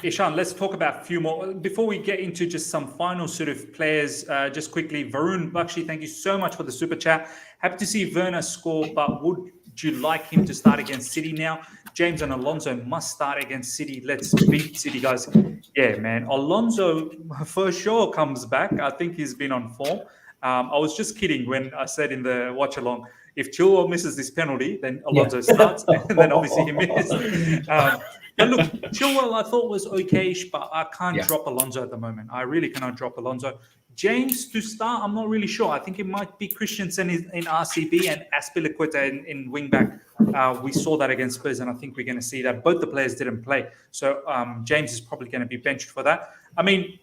Ishan, let's talk about a few more. Before we get into just some final sort of players, just quickly, Varun Bakshi, thank you so much for the super chat. Happy to see Werner score, but would you like him to start against City now? James and Alonso must start against City. Let's beat City, guys. Yeah, man. Alonso for sure comes back. I think he's been on form. I was just kidding when I said in the watch along, if Chilwell misses this penalty, then Alonso starts, and then obviously he missed. But look, Chilwell I thought was okay-ish, but I can't drop Alonso at the moment. I really cannot drop Alonso. James to start, I'm not really sure. I think it might be Christensen in RCB and Azpilicueta in wing-back. We saw that against Spurs, and I think we're going to see that. Both the players didn't play. So James is probably going to be benched for that. I mean,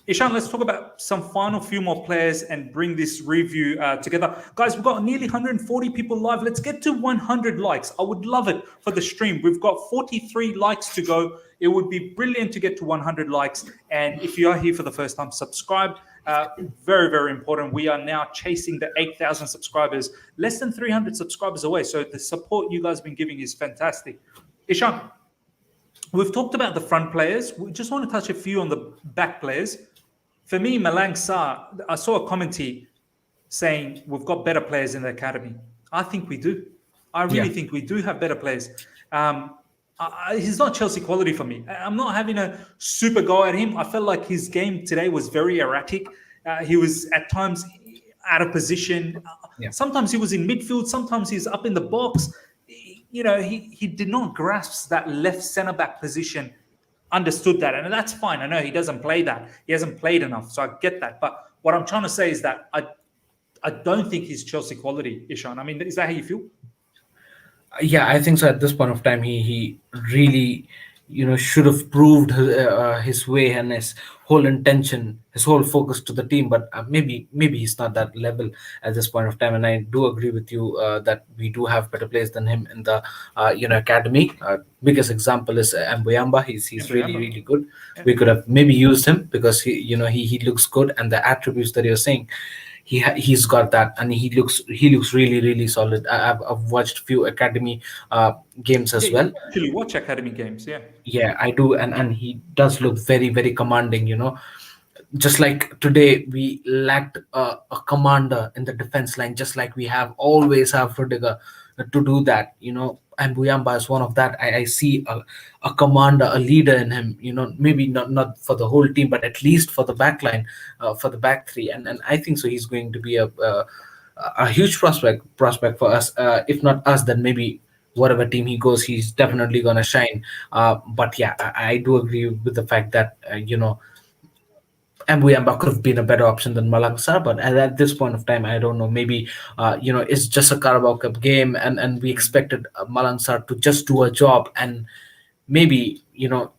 Ishan, let's talk about some final few more players and bring this review together. Guys, we've got nearly 140 people live. Let's get to 100 likes. I would love it for the stream. We've got 43 likes to go. It would be brilliant to get to 100 likes. And if you are here for the first time, subscribe. Very, very important. We are now chasing the 8,000 subscribers, less than 300 subscribers away. So the support you guys have been giving is fantastic. Ishan, we've talked about the front players. We just want to touch a few on the back players. For me, Malang Sarr, I saw a commentary saying we've got better players in the academy. I think we do. I really think we do have better players. He's not Chelsea quality for me. I'm not having a super go at him. I felt like his game today was very erratic. He was at times out of position. Sometimes he was in midfield. Sometimes he's up in the box. You know, he did not grasp that left centre back position. Understood that, and that's fine. I know he doesn't play that. He hasn't played enough, so I get that. But what I'm trying to say is that I don't think he's Chelsea quality, Ishan. I mean, is that how you feel? Yeah, I think so. At this point of time, he really, should have proved his way and his whole intention, his whole focus to the team. But maybe he's not that level at this point of time. And I do agree with you that we do have better players than him in the academy. Biggest example is Mbuyamba. He's really good. We could have maybe used him because he looks good, and the attributes that you're saying, he's got that, and he looks really solid. I've watched a few academy games as well. You actually watch academy games, yeah, I do, and he does look very commanding. Just like today we lacked a commander in the defense line, just like we always have Rudiger to do that. And Mbuyamba is one of that. I see a commander, a leader in him. Maybe not for the whole team, but at least for the back line, for the back three. And I think so. He's going to be a huge prospect for us. If not us, then maybe whatever team he goes, he's definitely gonna shine. But yeah, I do agree with the fact that Mbuyamba could have been a better option than Malang Sarr, but at this point of time, I don't know. Maybe it's just a Carabao Cup game, and we expected Malang Sarr to just do a job, and maybe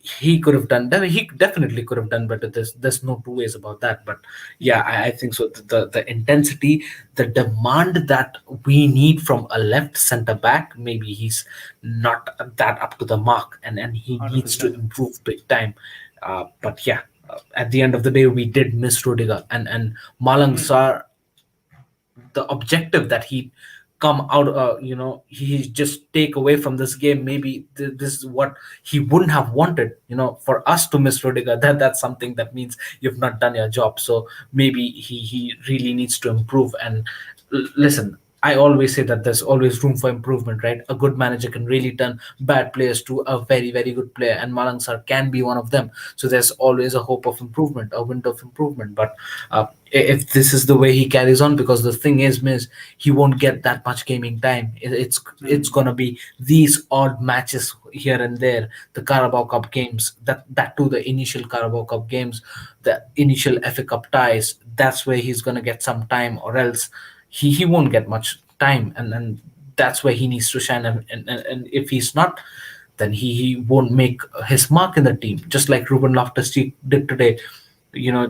he could have done that. He definitely could have done better. There's no two ways about that. But yeah, I think so. The intensity, the demand that we need from a left centre back, maybe he's not that up to the mark, and he 100%. Needs to improve big time. But yeah. At the end of the day, we did miss Rudiger and Malang Sarr. The objective that he come out, he just take away from this game. Maybe this is what he wouldn't have wanted. For us to miss Rudiger, that's something that means you've not done your job. So maybe he really needs to improve. And listen, I always say that there's always room for improvement, right? A good manager can really turn bad players to a very, very good player, and Malang Sar can be one of them. So there's always a hope of improvement, a window of improvement. But if this is the way he carries on, because the thing is, Miss, he won't get that much gaming time. It's gonna be these odd matches here and there, the Carabao Cup games, that too, the initial Carabao Cup games, the initial FA Cup ties. That's where he's gonna get some time, or else he won't get much time, and that's where he needs to shine, and if he's not, then he won't make his mark in the team, just like Ruben Loftus-Cheek did today.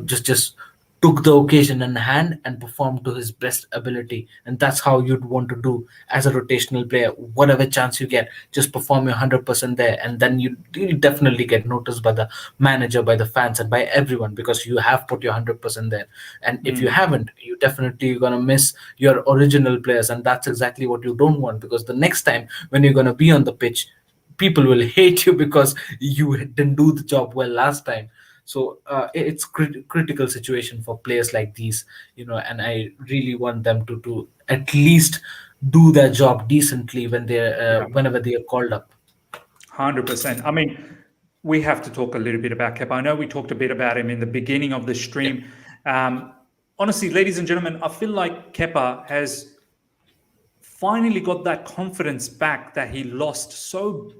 Just took the occasion in hand and performed to his best ability, and that's how you'd want to do as a rotational player. Whatever chance you get, just perform your 100% there, and then you'll definitely get noticed by the manager, by the fans, and by everyone, because you have put your 100% there. And if you haven't, you definitely gonna miss your original players, and that's exactly what you don't want, because the next time when you're gonna be on the pitch, people will hate you because you didn't do the job well last time. So it's critical situation for players like these, and I really want them to at least do their job decently when they're whenever they are called up. 100%. I mean, we have to talk a little bit about Kepa. I know we talked a bit about him in the beginning of the stream. Honestly, ladies and gentlemen, I feel like Kepa has finally got that confidence back that he lost so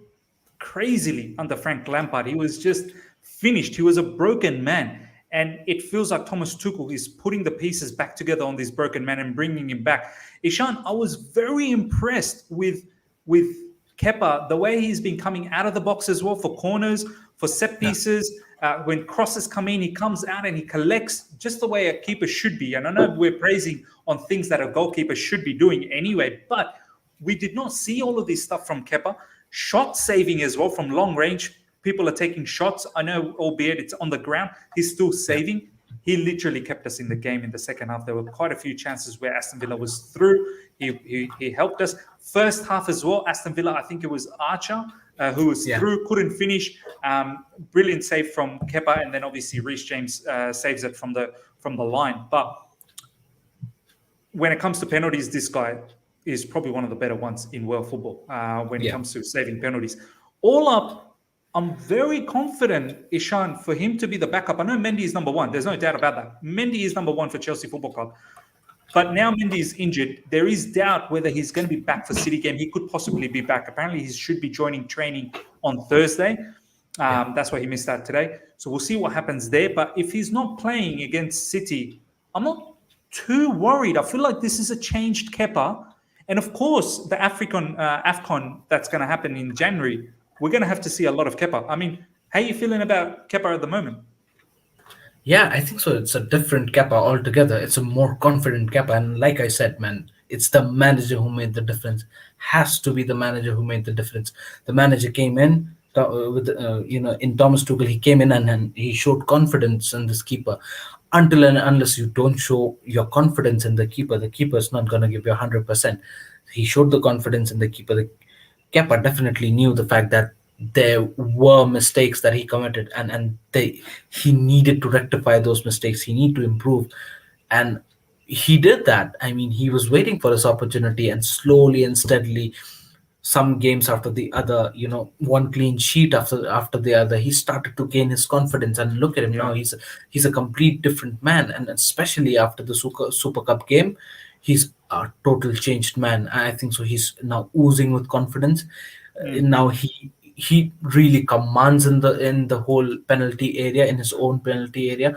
crazily under Frank Lampard. He was just finished. He was a broken man. And it feels like Thomas Tuchel is putting the pieces back together on this broken man and bringing him back. Ishan, I was very impressed with Kepa, the way he's been coming out of the box as well, for corners, for set pieces. When crosses come in, he comes out and he collects just the way a keeper should be. And I know we're praising on things that a goalkeeper should be doing anyway, but we did not see all of this stuff from Kepa. Shot saving as well from long range. People are taking shots. I know, albeit it's on the ground, he's still saving. He literally kept us in the game in the second half. There were quite a few chances where Aston Villa was through. He helped us. First half as well, Aston Villa, I think it was Archer who was through, couldn't finish. Brilliant save from Kepa, and then obviously Reece James saves it from the line. But when it comes to penalties, this guy is probably one of the better ones in world football when it comes to saving penalties. All up, I'm very confident, Ishan, for him to be the backup. I know Mendy is number one. There's no doubt about that. Mendy is number one for Chelsea Football Club. But now Mendy is injured. There is doubt whether he's going to be back for City game. He could possibly be back. Apparently, he should be joining training on Thursday. That's why he missed out today. So we'll see what happens there. But if he's not playing against City, I'm not too worried. I feel like this is a changed Kepa. And of course, the AFCON that's going to happen in January, we're going to have to see a lot of Kepa. I mean, how are you feeling about Kepa at the moment? Yeah, I think so. It's a different Kepa altogether. It's a more confident Kepa. And like I said, man, it's the manager who made the difference. Has to be the manager who made the difference. The manager came in in Thomas Tuchel. He came in and he showed confidence in this keeper. Until and unless you don't show your confidence in the keeper is not going to give you 100%. He showed the confidence in the keeper. The Kepa definitely knew the fact that there were mistakes that he committed, and he needed to rectify those mistakes. He needed to improve, and he did that. I mean, he was waiting for his opportunity, and slowly and steadily, some games after the other, one clean sheet after the other, he started to gain his confidence. And look at him now; he's a complete different man, and especially after the Super Cup game, he's a total changed man. I think so. He's now oozing with confidence. Now he really commands in the whole penalty area, in his own penalty area.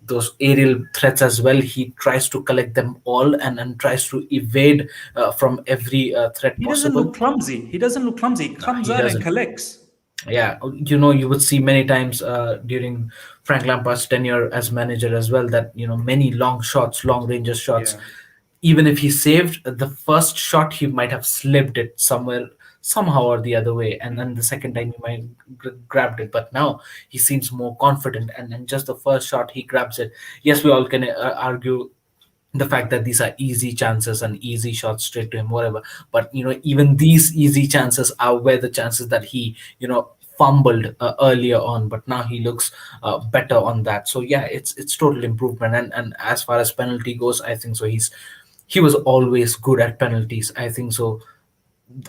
Those aerial threats as well, he tries to collect them all and tries to evade from every threat he possible. Doesn't look clumsy. He comes out and collects. Yeah, you would see many times during Frank Lampard's tenure as manager as well that many long shots, long range shots. Even if he saved the first shot, he might have slipped it somehow or the other way, and then the second time he might grabbed it. But now he seems more confident, and just the first shot he grabs it. Yes, we all can argue the fact that these are easy chances and easy shots straight to him, whatever. But even these easy chances outweigh the chances that he fumbled earlier on. But now he looks better on that. So yeah, it's total improvement. And as far as penalty goes, I think so. he was always good at penalties. I think so.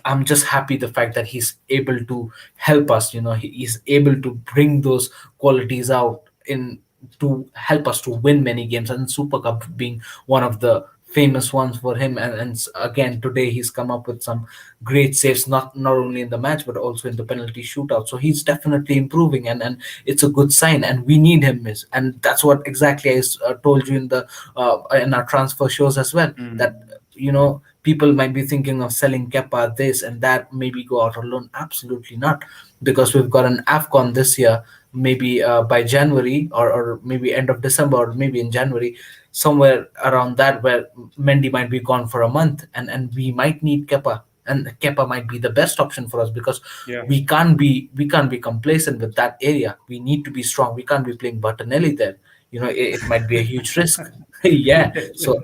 I'm just happy the fact that he's able to help us. He's able to bring those qualities out in to help us to win many games, and Super Cup being one of the famous ones for him. And again today he's come up with some great saves, not only in the match but also in the penalty shootout. So he's definitely improving, and it's a good sign. And we need him, and that's what exactly I told you in our transfer shows as well. That people might be thinking of selling Kepa this and that, maybe go out on loan. Absolutely not, because we've got an AFCON this year, maybe by January, or maybe end of December, or maybe in January, somewhere around that, where Mendy might be gone for a month, and we might need Kepa. And Kepa might be the best option for us, because Yeah. we can't be complacent with that area. We need to be strong. We can't be playing Bertinelli there. It might be a huge risk. Yeah. So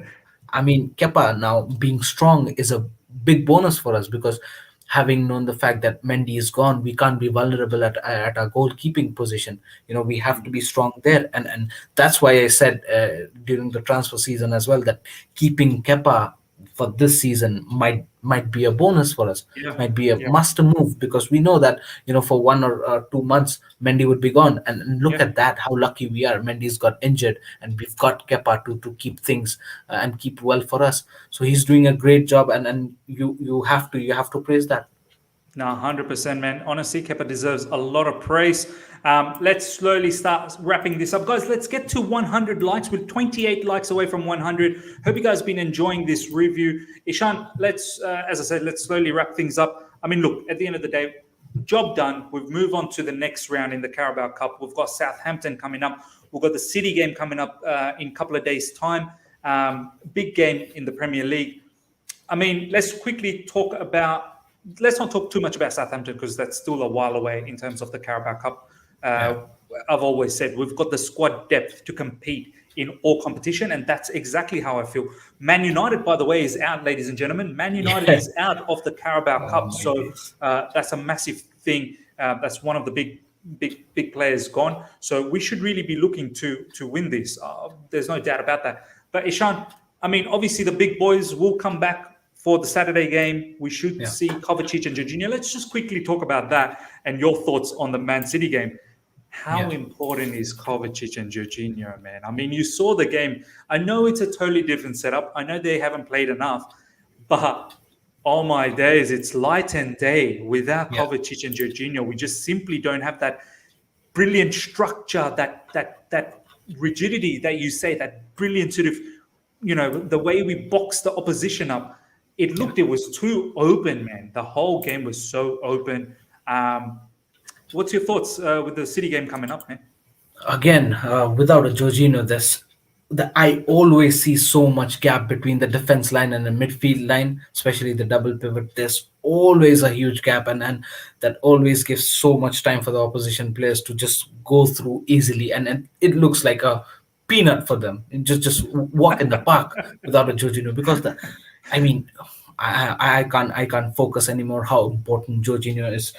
I mean, Kepa now being strong is a big bonus for us, because having known the fact that Mendy is gone, we can't be vulnerable at our goalkeeping position. We have to be strong there, and that's why I said during the transfer season as well that keeping Kepa for this season might be a bonus for us. Yeah. Might be a Yeah. must move, because we know that for 1 or 2 months Mendy would be gone, and look Yeah. at that, how lucky we are. Mendy's got injured, and we've got Kepa to keep things and keep well for us. So he's doing a great job, and you have to praise that. No, 100%, man. Honestly, Kepa deserves a lot of praise. Let's slowly start wrapping this up. Guys, let's get to 100 likes. We're 28 likes away from 100. Hope you guys been enjoying this review. Ishan, as I said, let's slowly wrap things up. I mean, look, at the end of the day, job done. We've moved on to the next round in the Carabao Cup. We've got Southampton coming up. We've got the City game coming up in a couple of days' time. Big game in the Premier League. I mean, let's not talk too much about Southampton, because that's still a while away in terms of the Carabao Cup. I've always said we've got the squad depth to compete in all competition, and that's exactly how I feel. Man United, by the way, is out, ladies and gentlemen. Man United is out of the Carabao Cup, so that's a massive thing. That's one of the big players gone. So we should really be looking to win this. There's no doubt about that. But Ishan, I mean, obviously the big boys will come back for the Saturday game. We should see Kovacic and Jorginho. Let's just quickly talk about that and your thoughts on the Man City game. How important is Kovacic and Jorginho, man? I mean, you saw the game. I know it's a totally different setup. I know they haven't played enough, but oh my days, it's light and day. Without Kovacic and Jorginho, we just simply don't have that brilliant structure, that rigidity that you say, that brilliant sort of, the way we box the opposition up. It was too open, man. The whole game was so open. What's your thoughts with the City game coming up, man? Again, without a Jorginho, I always see so much gap between the defense line and the midfield line, especially the double pivot. There's always a huge gap, and that always gives so much time for the opposition players to just go through easily, and it looks like a peanut for them. Just walk in the park without a Jorginho, because I can't focus anymore how important Jorginho is.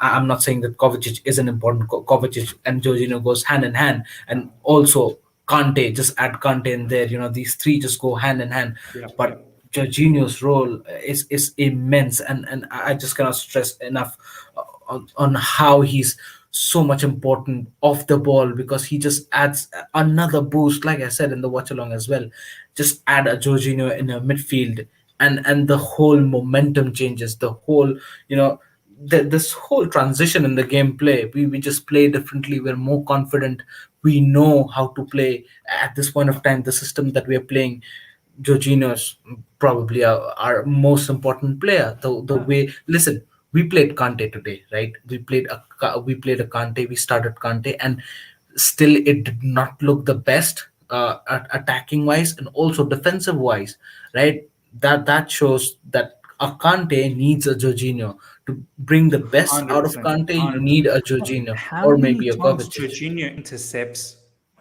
I'm not saying that Kovacic isn't important. Kovacic and Jorginho goes hand in hand, and also Kante, just add Kante in there. These three just go hand in hand. But Jorginho's role is immense, and I just cannot stress enough on how he's so much important off the ball, because he just adds another boost. Like I said in the watch along as well, just add a Jorginho in a midfield, and the whole momentum changes. The whole this whole transition in the gameplay, we just play differently. We're more confident. We know how to play at this point of time. The system that we are playing, Jorginho is probably our most important player. The way, listen, we played Kante today, right? We played a Kante. We started Kante, and still it did not look the best attacking wise and also defensive wise, right? That shows that a Kante needs a Jorginho to bring the best out of 100%, Kante. You 100%. need a Jorginho How or many maybe a times Kovacic. Jorginho intercepts?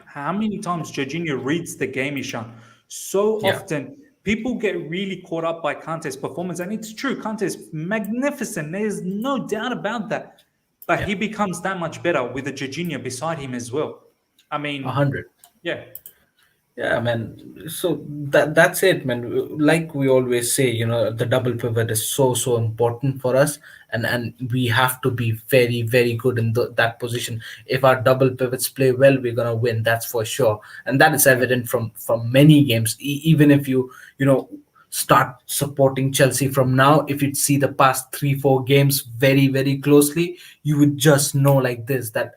How many times Jorginho reads the game, Ishan? So often, people get really caught up by Kante's performance, and it's true. Kante is magnificent. There's no doubt about that. But he becomes that much better with a Jorginho beside him as well. I mean, 100. yeah. Yeah, man. So that's it, man. Like we always say, the double pivot is so important for us, and we have to be very good in that position. If our double pivots play well, we're gonna win. That's for sure, and that is evident from many games. Even if you start supporting Chelsea from now, if you'd see the past 3-4 games very closely, you would just know like this that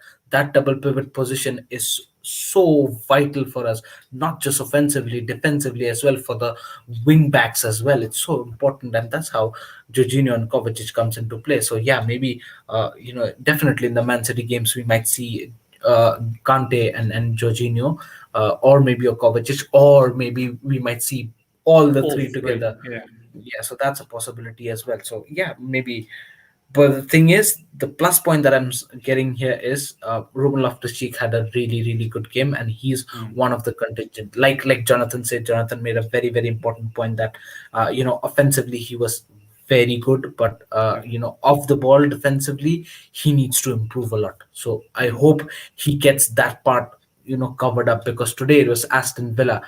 double pivot position is so vital for us, not just offensively, defensively as well, for the wing backs as well. It's so important, and that's how Jorginho and Kovacic comes into play. So yeah, maybe definitely in the Man City games we might see Kante and Jorginho, or maybe a Kovacic, or maybe we might see all the All three three. together. Yeah. Yeah, so that's a possibility as well. So yeah, maybe. But the thing is, the plus point that I'm getting here is Ruben Loftus-Cheek had a really good game, and he's one of the contingent. Like Jonathan said, Jonathan made a very important point that offensively he was very good, but off the ball defensively he needs to improve a lot. So I hope he gets that part covered up, because today it was Aston Villa.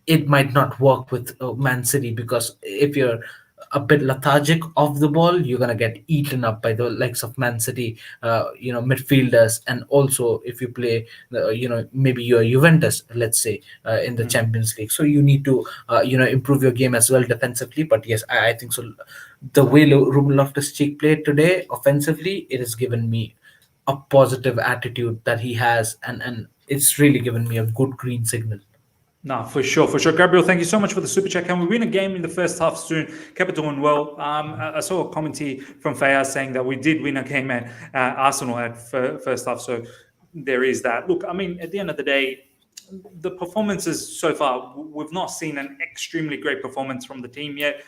It might not work with Man City, because if you're a bit lethargic off the ball, you're gonna get eaten up by the likes of Man City, midfielders, and also if you play, maybe you're Juventus, let's say, in the Champions League. So you need to, improve your game as well defensively. But yes, I think so. The way Ruben Loftus-Cheek played today offensively, it has given me a positive attitude that he has, and it's really given me a good green signal. No, for sure. Gabriel, thank you so much for the super chat. Can we win a game in the first half soon? Kepa doing well. I saw a comment here from Fayaz saying that we did win a game at Arsenal at first half. So there is that. Look, I mean, at the end of the day, the performances so far, we've not seen an extremely great performance from the team yet,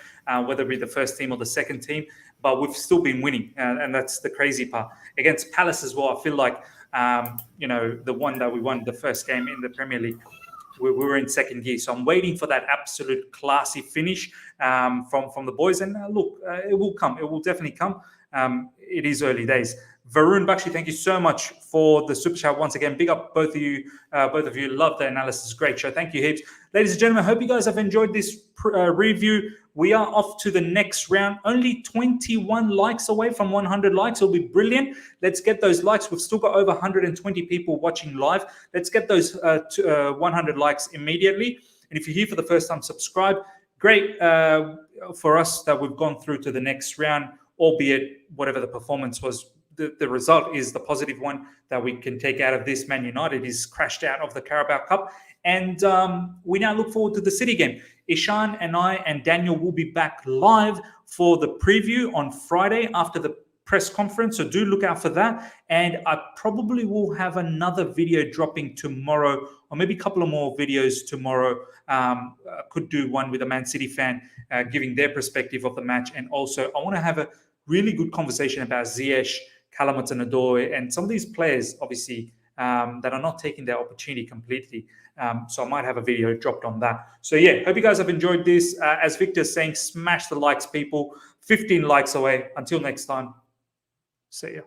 whether it be the first team or the second team, but we've still been winning. And that's the crazy part. Against Palace as well, I feel like, the one that we won the first game in the Premier League, we were in second gear. So I'm waiting for that absolute classy finish from the boys. And look, it will come. It will definitely come. It is early days. Varun Bakshi, thank you so much for the super chat once again. Big up both of you. Both of you love the analysis. Great show. Thank you, heaps. Ladies and gentlemen, I hope you guys have enjoyed this review. We are off to the next round. Only 21 likes away from 100 likes. It'll be brilliant. Let's get those likes. We've still got over 120 people watching live. Let's get those 100 likes immediately. And if you're here for the first time, subscribe. Great for us that we've gone through to the next round, albeit whatever the performance was. The result is the positive one that we can take out of this. Man United is crashed out of the Carabao Cup. And we now look forward to the City game. Ishan and I and Daniel will be back live for the preview on Friday after the press conference. So do look out for that. And I probably will have another video dropping tomorrow, or maybe a couple of more videos tomorrow. I could do one with a Man City fan giving their perspective of the match. And also I want to have a really good conversation about Ziyech, Hudson-Odoi, and some of these players, obviously, that are not taking their opportunity completely. So I might have a video dropped on that. So yeah, hope you guys have enjoyed this. As Victor's saying, smash the likes, people. 15 likes away. Until next time, see ya.